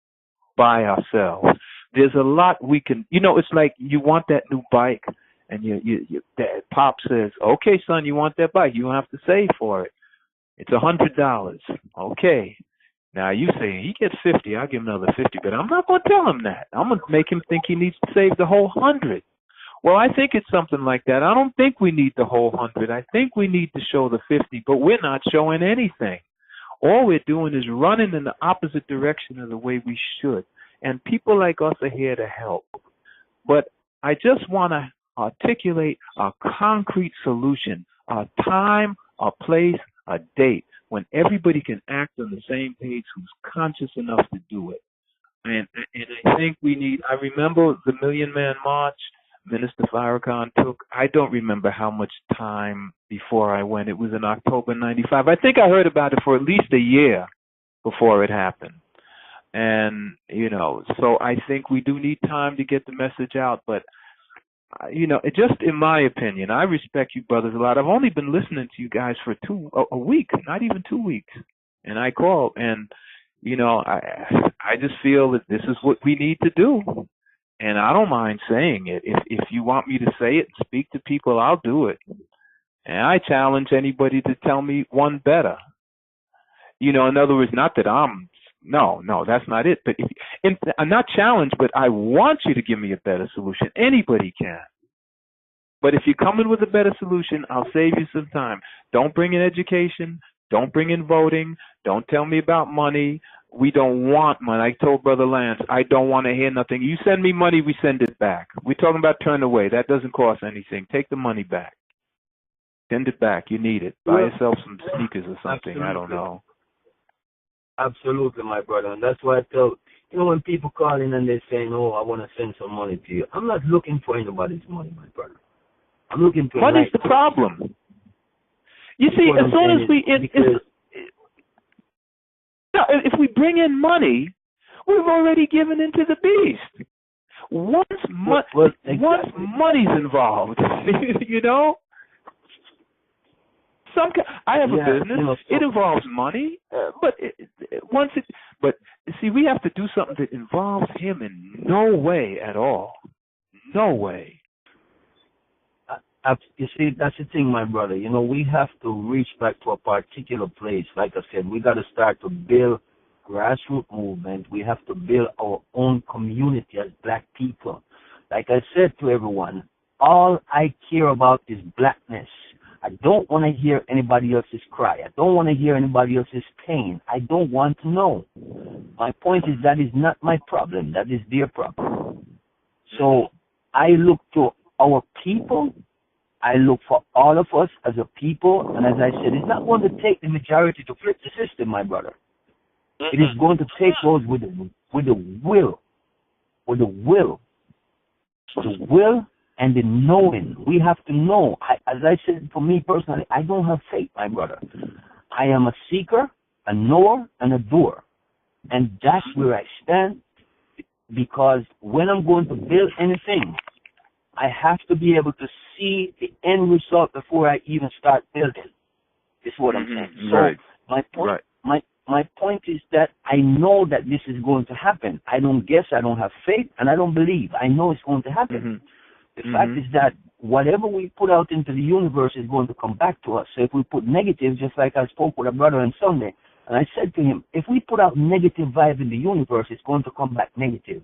by ourselves. There's a lot we can, it's like you want that new bike, and that Pop says, okay, son, you want that bike. You don't have to save for it. It's $100. Okay. Now you say he gets 50, I'll give him another 50, but I'm not going to tell him that. I'm going to make him think he needs to save the whole 100. Well, I think it's something like that. I don't think we need the whole 100. I think we need to show the 50, but we're not showing anything. All we're doing is running in the opposite direction of the way we should. And people like us are here to help. But I just want to articulate a concrete solution, a time, a place, a date, when everybody can act on the same page who's conscious enough to do it. And I think we need, I remember the Million Man March Minister Farrakhan took. I don't remember how much time before I went. It was in October 95. I think I heard about it for at least a year before it happened. And, so I think we do need time to get the message out. But, just in my opinion, I respect you brothers a lot. I've only been listening to you guys for a week, not even 2 weeks. And I called, and, I just feel that this is what we need to do. And I don't mind saying it. If you want me to say it and speak to people, I'll do it. And I challenge anybody to tell me one better. In other words, not that no, that's not it. But I'm not challenged, but I want you to give me a better solution. Anybody can. But if you come in with a better solution, I'll save you some time. Don't bring in education. Don't bring in voting. Don't tell me about money. We don't want money. I told Brother Lance, I don't want to hear nothing. You send me money, we send it back. We're talking about turn away. That doesn't cost anything. Take the money back. Send it back. You need it. Buy yourself some sneakers or something. Absolutely. I don't know. Absolutely, my brother. And that's why I tell, when people call in and they're saying, oh, I want to send some money to you. I'm not looking for anybody's money, my brother. I'm looking for money's the problem. You see, as soon as we... if we bring in money, we've already given into the beast. Once money's involved, I have a business. It involves money, but see, we have to do something that involves him in no way at all. No way. You see, that's the thing, my brother. We have to reach back to a particular place. Like I said, we got to start to build grassroots movement. We have to build our own community as black people. Like I said to everyone, all I care about is blackness. I don't want to hear anybody else's cry. I don't want to hear anybody else's pain. I don't want to know. My point is that is not my problem. That is their problem. So I look to our people. I look for all of us as a people, and as I said, it's not going to take the majority to flip the system, my brother. It is going to take those with the will and the knowing. We have to know. As I said, for me personally, I don't have faith, my brother. I am a seeker, a knower, and a doer, and that's where I stand. Because when I'm going to build anything, I have to be able to see the end result before I even start building. Is what I'm saying. So right. My point is that I know that this is going to happen. I don't guess, I don't have faith, and I don't believe. I know it's going to happen. The fact is that whatever we put out into the universe is going to come back to us. So if we put negative, just like I spoke with a brother on Sunday, and I said to him, if we put out negative vibe in the universe, it's going to come back negative.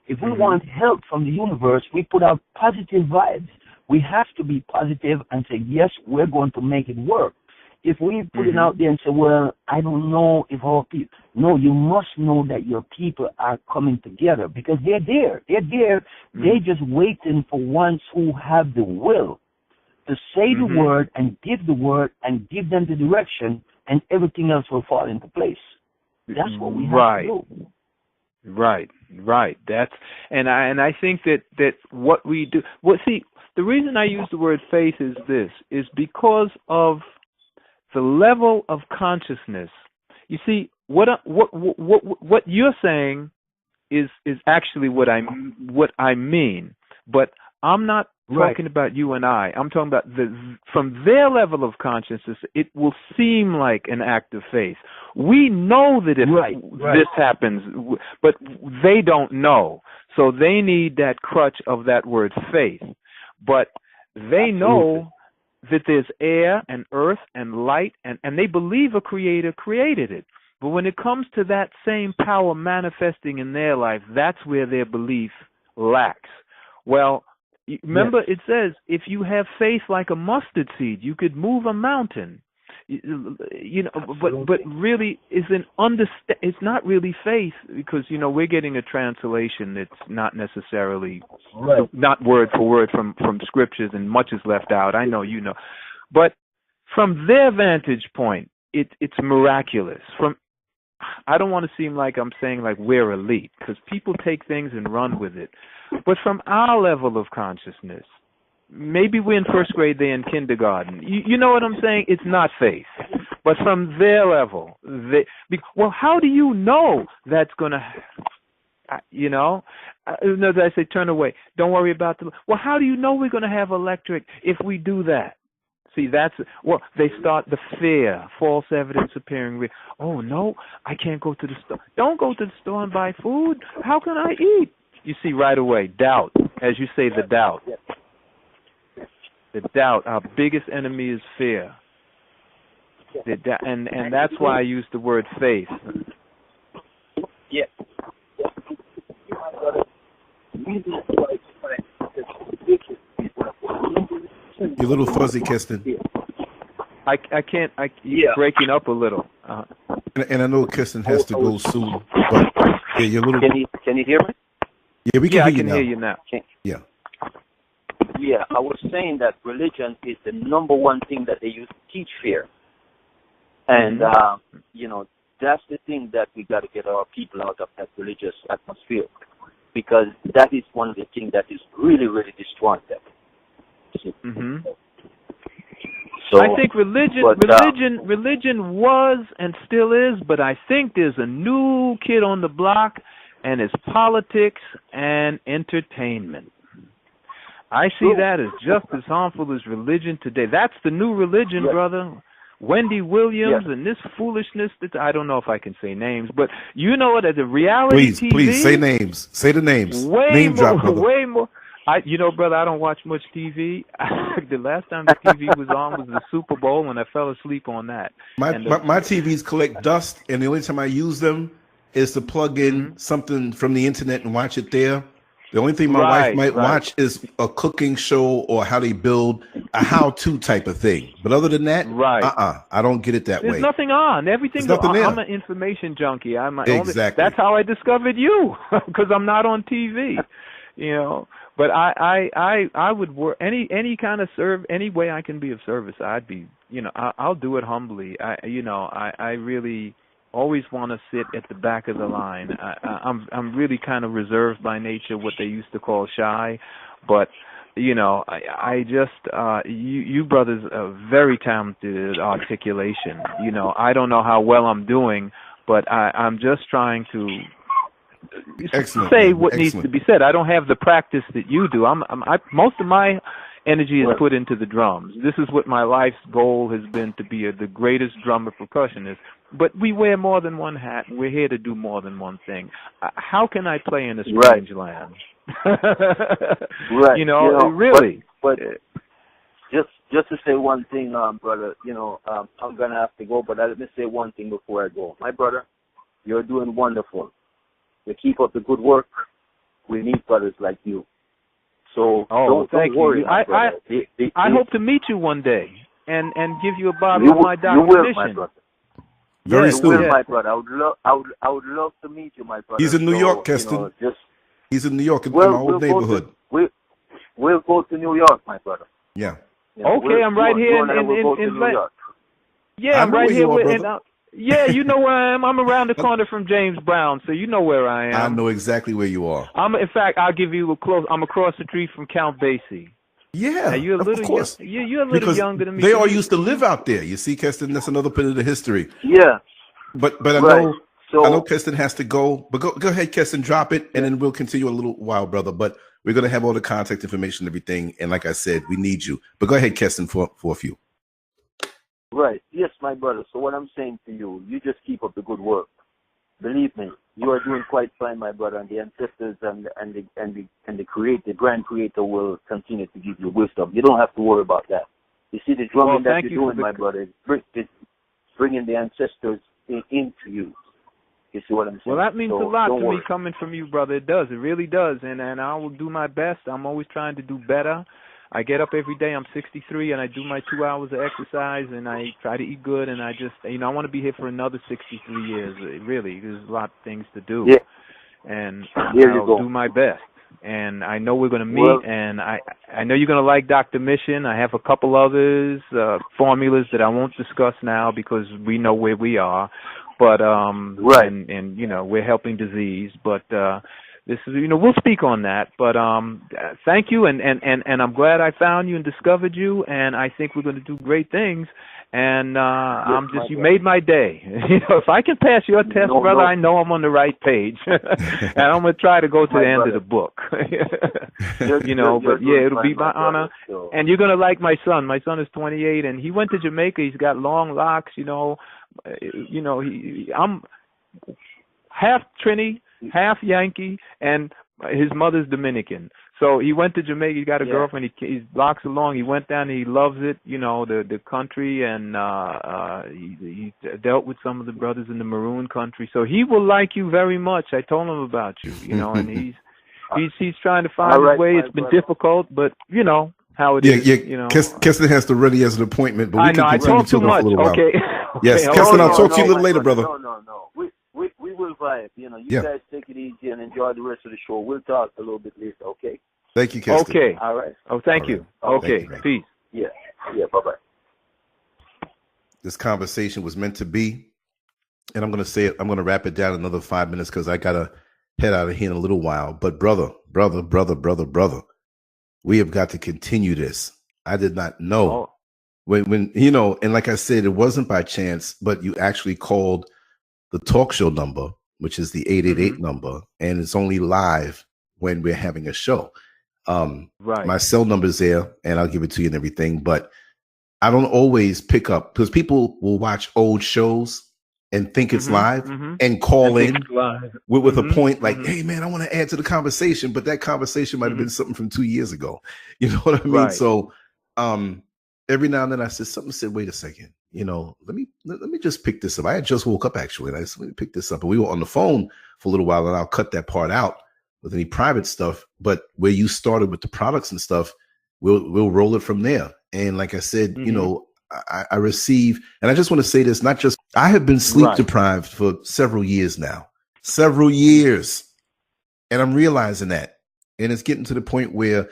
If we want help from the universe, we put out positive vibes. We have to be positive and say, yes, we're going to make it work. If we put it out there and say, well, I don't know if our people... No, you must know that your people are coming together because they're there. They're there. They're just waiting for ones who have the will to say the word and give the word and give them the direction, and everything else will fall into place. That's what we have to do. Right. That's and I think that what we do. Well, see, the reason I use the word faith is this: is because of the level of consciousness. You see, what you're saying is actually what I mean, but I'm not talking about you and I. I'm talking about from their level of consciousness, it will seem like an act of faith. We know that if this happens, but they don't know. So they need that crutch of that word faith. But they know that there's air and earth and light, and they believe a creator created it. But when it comes to that same power manifesting in their life, that's where their belief lacks. Well, remember it says, if you have faith like a mustard seed, you could move a mountain. You know, but really, it's not really faith, because we're getting a translation that's not necessarily not word for word from scriptures, and much is left out. I know, but from their vantage point, it's miraculous. I don't want to seem like I'm saying like we're elite, because people take things and run with it. But from our level of consciousness, maybe we're in first grade, they're in kindergarten. You know what I'm saying? It's not faith. But from their level, how do you know that's going to, I say turn away. Don't worry about how do you know we're going to have electric if we do that? See, they start the fear, false evidence appearing real. Oh, no, I can't go to the store. Don't go to the store and buy food. How can I eat? You see right away, doubt, as you say, the doubt. The doubt, our biggest enemy is fear. And that's why I use the word faith. Yeah. You're a little fuzzy, Keston. I can't. You're breaking up a little. And I know Keston has to go soon, but you're a little. Can you hear me? Yeah, we can hear you now. Hear you now. Yeah. Yeah, I was saying that religion is the number one thing that they use to teach fear. And, that's the thing that we got to get our people out of that religious atmosphere, because that is one of the things that is really, really destroying them. Mm-hmm. So, I think religion was and still is, but I think there's a new kid on the block, and it's politics and entertainment. I see that as just as harmful as religion today. That's the new religion, brother. Wendy Williams and this foolishness that I don't know if I can say names, but you know what? As a reality TV, please say names. Say the names. Way Way more. Brother, I don't watch much TV. The last time the TV was on was the Super Bowl, and I fell asleep on that. My TVs collect dust, and the only time I use them is to plug in something from the internet and watch it there. The only thing my wife might watch is a cooking show or how they build a how-to type of thing. But other than that, I don't get it that way. There's nothing on. Everything's on. I'm an information junkie. Exactly. That's how I discovered you, because I'm not on TV. But I would work any kind of any way I can be of service. I'd be, I'll do it humbly. I really always want to sit at the back of the line. I'm really kind of reserved by nature, what they used to call shy, but I just you brothers are very talented at articulation. I don't know how well I'm doing, but I'm just trying to say what needs to be said. I don't have the practice that you do. Most of my energy is put into the drums. This is what my life's goal has been, to be the greatest drummer percussionist. But we wear more than one hat, and we're here to do more than one thing. How can I play in a strange land? Really. But just to say one thing, brother, I'm going to have to go, but let me say one thing before I go. My brother, you're doing wonderful. You keep up the good work. We need brothers like you. So don't worry. I hope to meet you one day and give you a bottle of my DrMission. You will, my brother. Very soon, my brother. I would love to meet you, my brother. He's in New York, Keston. He's in New York, in my old neighborhood. We'll go to New York, my brother. Yeah. Okay, I'm right here in New York. Yeah, I'm right here yeah, you know where I am. I'm around the corner from James Brown, so you know where I am. I know exactly where you are. In fact, I'll give you I'm across the street from Count Basie. Yeah, now, you're a of little course. you're a little Because younger than me. they all used to live out there. You see, Keston, that's another bit of the history. Yeah. But I Right. know So I know Keston has to go. But go ahead, Keston, drop it, and then we'll continue in a little while, brother. But we're gonna have all the contact information, everything, and like I said, we need you. But go ahead, Keston, for a few. right. Yes, my brother. So what I'm saying to you, you just keep up the good work. Believe me, you are doing quite fine, my brother, and the ancestors and the creator, the grand creator will continue to give you wisdom. You don't have to worry about that. You see, the drumming that you're doing, my brother, is bringing the ancestors into you. You see what I'm saying? Well, that means a lot to worry. me coming from you, brother. It does. It really does. And I will do my best. I'm always trying to do better. I get up every day. I'm 63, and I do my 2 hours of exercise, and I try to eat good, and I just, I want to be here for another 63 years. Really, there's a lot of things to do. Yeah. And There you I'll go. do my best. And I know we're going to meet, Well, and I know you're going to like Dr.Mission. I have a couple others, formulas that I won't discuss now because we know where we are. But right. and we're helping disease, but this is we'll speak on that. But thank you, and I'm glad I found you and discovered you, and I think we're going to do great things. And you made my day. If I can pass your test, brother, I know I'm on the right page, and I'm going to try to go to the end of the book. But it'll be my honor. So. And you're going to like my son. My son is 28, and he went to Jamaica. He's got long locks. I'm half Trini, half Yankee, and his mother's Dominican. So he went to Jamaica. He got a girlfriend. He locks along. He went down. He loves it. The country, and he dealt with some of the brothers in the Maroon country. So he will like you very much. I told him about you. And he's trying to find his way. It's been difficult, but how it is. Keston has to run. He has an appointment, but we can continue I talk too much. Okay. Yes, Keston, I'll talk to you a little later, brother. No. We will vibe. You guys take it easy and enjoy the rest of the show. We'll talk a little bit later, okay? Thank you, Keston. Okay. All right. Oh, thank you. Okay. Thank you. Peace. Yeah. Bye-bye. This conversation was meant to be, and I'm going to say it. I'm going to wrap it down another 5 minutes because I got to head out of here in a little while. But brother, we have got to continue this. I did not know when and like I said, it wasn't by chance, but you actually called the talk show number, which is the 888 number, and it's only live when we're having a show. Right. My cell number is there, and I'll give it to you and everything, but I don't always pick up because people will watch old shows and think it's live and call in with a point like, hey, man, I want to add to the conversation, but that conversation might have been something from 2 years ago. You know what I mean? Right. So every now and then I said, wait a second, let me just pick this up. I had just woke up actually, and I said, let me pick this up. And we were on the phone for a little while, and I'll cut that part out with any private stuff. But where you started with the products and stuff, we'll roll it from there. And like I said, I receive, and I just want to say this, not just, I have been sleep deprived for several years now, and I'm realizing that, and it's getting to the point where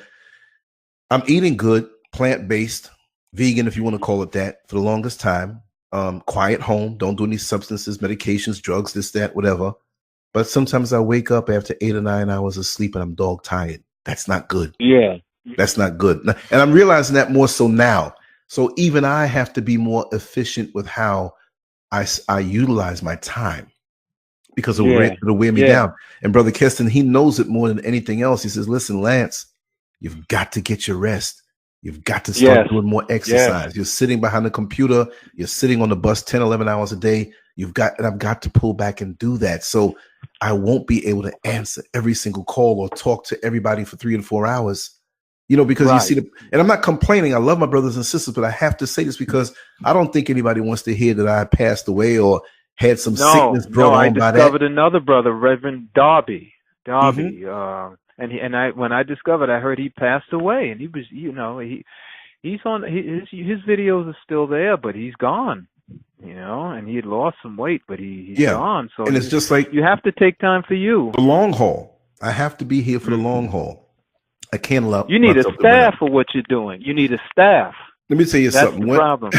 I'm eating good, plant-based, vegan, if you want to call it that, for the longest time, quiet home, don't do any substances, medications, drugs, this, that, whatever. But sometimes I wake up after 8 or 9 hours of sleep and I'm dog tired. That's not good. Yeah. That's not good. And I'm realizing that more so now. So even I have to be more efficient with how I utilize my time because it'll wear me down. And Brother Keston, he knows it more than anything else. He says, listen, Lance, you've got to get your rest. You've got to start doing more exercise. Yes. You're sitting behind the computer. You're sitting on the bus 10, 11 hours a day. I've got to pull back and do that. So I won't be able to answer every single call or talk to everybody for 3 and 4 hours. Because you see and I'm not complaining. I love my brothers and sisters, but I have to say this because I don't think anybody wants to hear that I passed away or had some sickness brought on by that. I discovered another brother, Reverend Darby. And when I discovered, I heard he passed away, and he was, he's on his videos are still there, but he's gone, and he had lost some weight, but he's gone. So and it's just like you have to take time for you. The long haul. I have to be here for the long haul. I can't allow. You need a staff for what you're doing. You need a staff. Let me tell you something. That's the problem.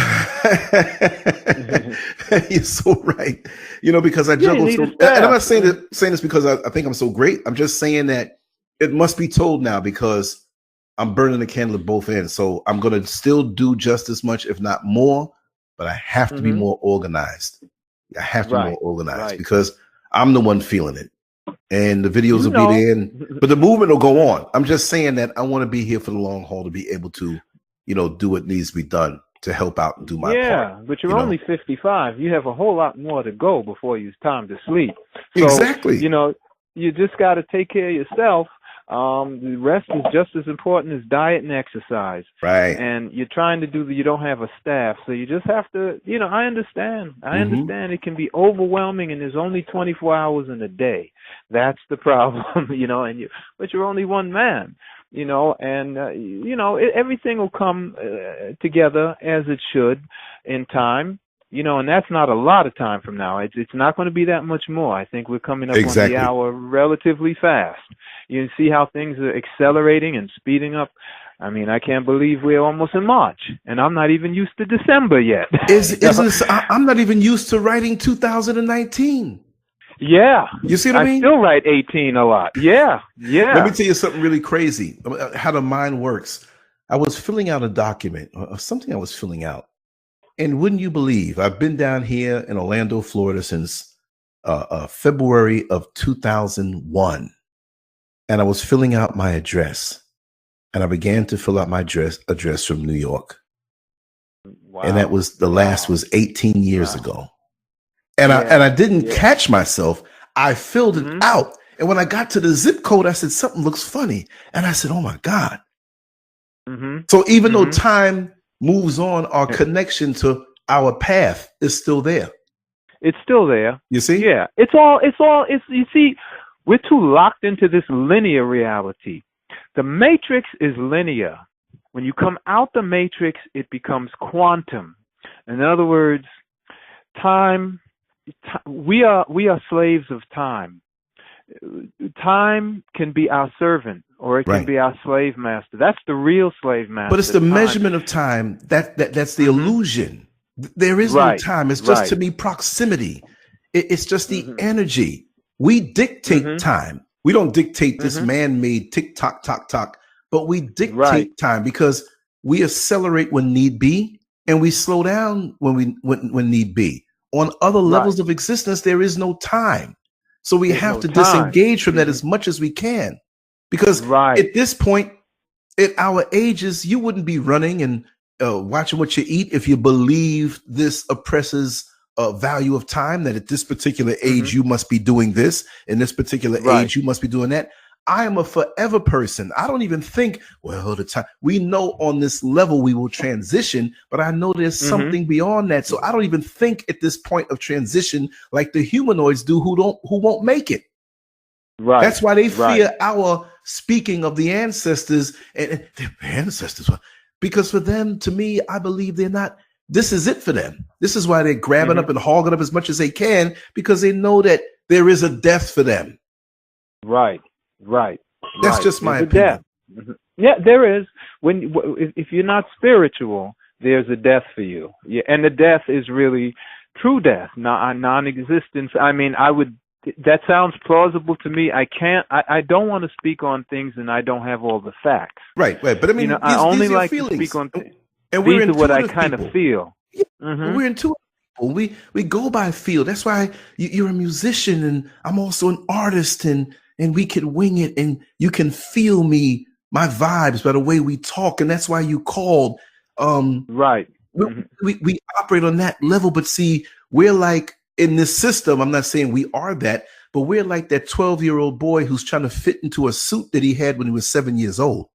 You're so right. Because I juggle so. And I'm not saying this because I think I'm so great. I'm just saying that it must be told now because I'm burning the candle at both ends. So I'm going to still do just as much, if not more, but I have to be more organized. I have to be more organized because I'm the one feeling it. And the videos will be there, but the movement will go on. I'm just saying that I want to be here for the long haul to be able to, do what needs to be done to help out and do my part. Yeah, but you're only 55. You have a whole lot more to go before it's time to sleep. So, exactly. You just got to take care of yourself. The rest is just as important as diet and exercise. Right. And you're trying to you don't have a staff, so you just have to, I understand. I understand it can be overwhelming, and there's only 24 hours in a day. That's the problem, but you're only one man, and, everything will come together as it should in time. And that's not a lot of time from now. It's not going to be that much more. I think we're coming up on the hour relatively fast. You see how things are accelerating and speeding up. I mean, I can't believe we're almost in March, and I'm not even used to December yet. I'm not even used to writing 2019. Yeah. You see what I mean? I still write 18 a lot. Yeah. Let me tell you something really crazy, how the mind works. I was filling out a document or something I was filling out. And wouldn't you believe, I've been down here in Orlando, Florida since February of 2001. And I was filling out my address. And I began to fill out my address from New York. Wow. And that was, the last was 18 years ago. And I didn't catch myself. I filled it out. And when I got to the zip code, I said, something looks funny. And I said, oh my God. So even though time moves on, our connection to our path is still there. It's still there. You see? Yeah. You see, we're too locked into this linear reality. The matrix is linear. When you come out the matrix, it becomes quantum. In other words, we are slaves of time. Time can be our servant, or it can be our slave master. That's the real slave master. But it's the measurement of time that's the illusion. There is no time. It's just to me proximity. It's just the energy. We dictate time. We don't dictate this man-made tick tock tock tock, but we dictate time because we accelerate when need be, and we slow down when need be. On other levels of existence, there is no time. So we have to disengage from that as much as we can, because at this point, at our ages, you wouldn't be running and watching what you eat if you believe this oppresses value of time, that at this particular age, you must be doing this. In this particular age, you must be doing that. I am a forever person. I don't even think, well, the time we know on this level we will transition, but I know there's something beyond that. So I don't even think at this point of transition like the humanoids do who won't make it. Right. That's why they fear our speaking of the ancestors and their ancestors. Because for them, to me, I believe they're not. This is it for them. This is why they're grabbing up and hogging up as much as they can, because they know that there is a death for them. Right. That's just my opinion. Yeah, there is. If you're not spiritual, there's a death for you. Yeah, and the death is really true death, non-existence. I mean, that sounds plausible to me. I don't want to speak on things and I don't have all the facts. Right. But I mean, I only like to speak on things. And these are what I kind of feel. Yeah, we're intuitive people. We go by feel. That's why you're a musician and I'm also an artist, and we can wing it, and you can feel my vibes by the way we talk, and that's why you called. We operate on that level, but see, we're like in this system. I'm not saying we are that, but we're like that 12-year-old boy who's trying to fit into a suit that he had when he was 7 years old.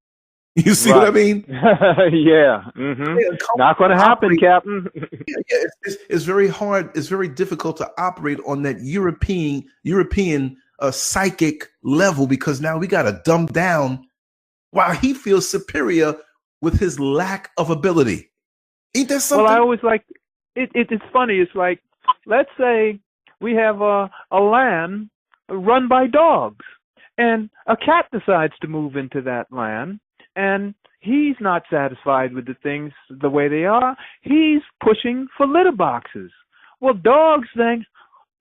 You see what I mean? Yeah. Not going to happen, Captain. It's very hard. It's very difficult to operate on that European psychic level, because now we got to dumb down while he feels superior with his lack of ability. Ain't that something? Well, I always like it. It's funny. It's like, let's say we have a land run by dogs, and a cat decides to move into that land, and he's not satisfied with the things the way they are. He's pushing for litter boxes. Well, dogs think,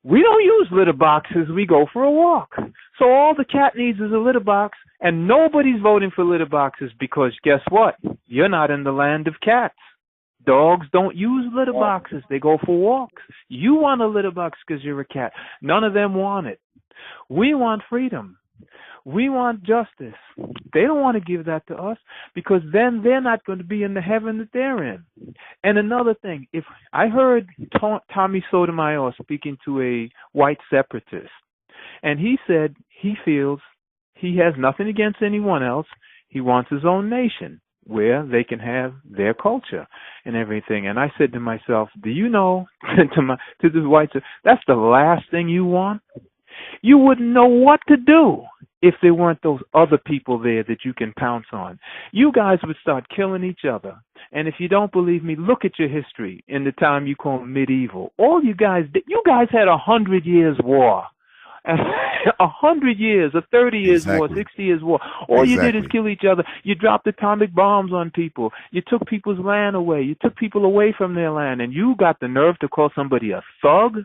We don't use litter boxes. We go for a walk. So all the cat needs is a litter box, and nobody's voting for litter boxes because guess what? You're not in the land of cats. Dogs don't use litter boxes. They go for walks. You want a litter box because you're a cat. None of them want it. We want freedom. We want justice. They don't want to give that to us because then they're not going to be in the heaven that they're in. And another thing, if I heard Tommy Sotomayor speaking to a white separatist, and he said he feels he has nothing against anyone else. He wants his own nation where they can have their culture and everything. And I said to myself, do you know, to this white, that's the last thing you want? You wouldn't know what to do if there weren't those other people there that you can pounce on. You guys would start killing each other. And if you don't believe me, look at your history in the time you call medieval. All you guys did, you guys had 100 years war. 100 years, a 30 years war, 60 years war. All you did is kill each other. You dropped atomic bombs on people. You took people's land away. You took people away from their land. And you got the nerve to call somebody a thug?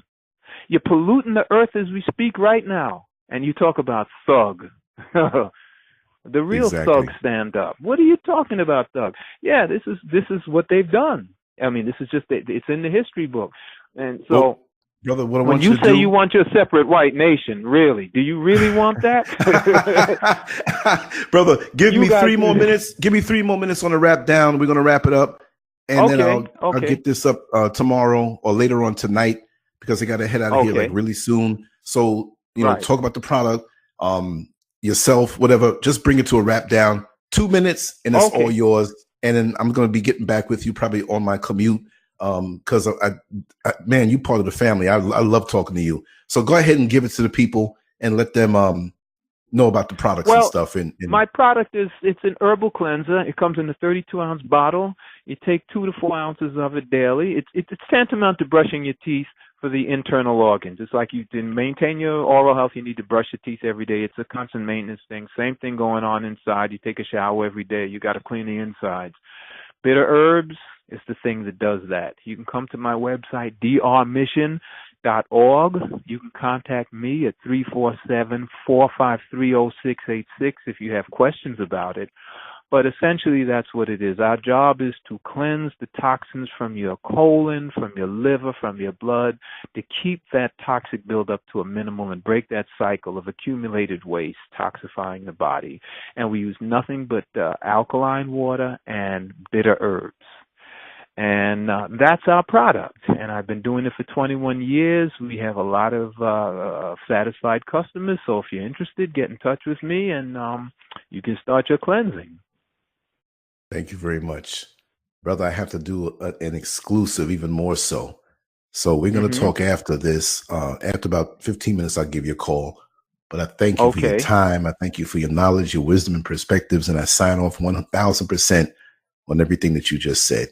You're polluting the earth as we speak right now. And you talk about thug. The real thugs stand up. What are you talking about, thug? Yeah, this is what they've done. I mean, this is just, it's in the history book. And so... Well, brother, what I when want you to say do... you want your separate white nation, really, do you really want that? Brother, give me 3 more minutes. Give me 3 more minutes on the wrap down. We're going to wrap it up. And then I'll get this up tomorrow or later on tonight because I got to head out of here like really soon. So, you know, talk about the product, yourself, whatever. Just bring it to a wrap down. 2 minutes and it's all yours. And then I'm going to be getting back with you probably on my commute. Because man, you part of the family. I love talking to you. So go ahead and give it to the people and let them know about the products and stuff. And my product it's an herbal cleanser. It comes in a 32-ounce bottle. You take 2 to 4 ounces of it daily. It's tantamount to brushing your teeth for the internal organs. It's like you to maintain your oral health, you need to brush your teeth every day. It's a constant maintenance thing. Same thing going on inside. You take a shower every day. You got to clean the insides. Bitter herbs is the thing that does that. You can come to my website, DrMission.org. You can contact me at 347-453-0686 if you have questions about it. But essentially, that's what it is. Our job is to cleanse the toxins from your colon, from your liver, from your blood, to keep that toxic buildup to a minimal and break that cycle of accumulated waste, toxifying the body. And we use nothing but alkaline water and bitter herbs. And that's our product. And I've been doing it for 21 years. We have a lot of satisfied customers. So if you're interested, get in touch with me and you can start your cleansing. Thank you very much. Brother, I have to do an exclusive, even more so. So we're going to talk after this. After about 15 minutes, I'll give you a call. But I thank you for your time. I thank you for your knowledge, your wisdom, and perspectives. And I sign off 1,000% on everything that you just said.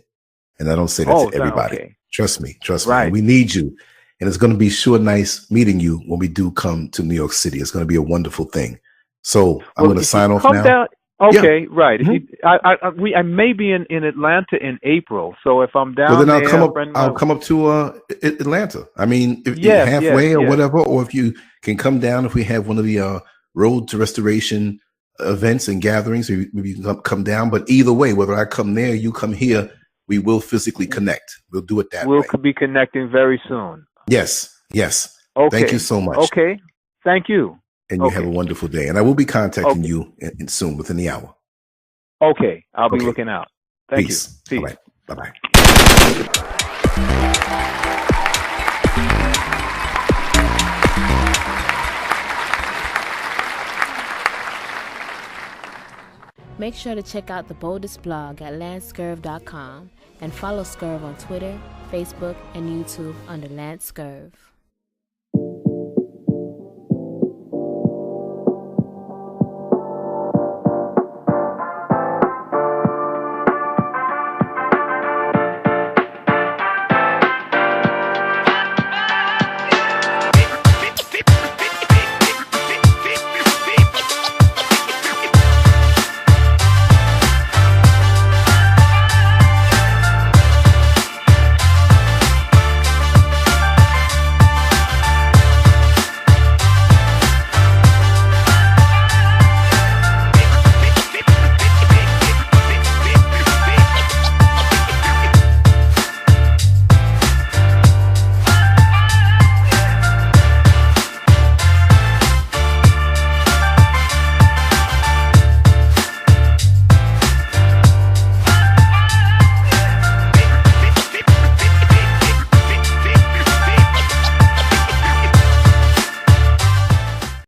And I don't say that to everybody. Trust me. Right. We need you. And it's going to be sure nice meeting you when we do come to New York City. It's going to be a wonderful thing. So I'm going to sign off now. Right. I may be in Atlanta in April. So if I'm down then there, I'll come up to Atlanta. I mean, if you're halfway or whatever, or if you can come down, if we have one of the Road to Restoration events and gatherings, maybe you can come down. But either way, whether I come there, you come here, we will physically connect. We'll do it that way. We'll be connecting very soon. Yes. Okay. Thank you so much. Okay. Thank you. And you have a wonderful day. And I will be contacting you soon, within the hour. Okay. I'll be looking out. Thank you. Peace. All right. Bye-bye. Make sure to check out the boldest blog at landscurv.com and follow Scurv on Twitter, Facebook, and YouTube under Lance Scurv.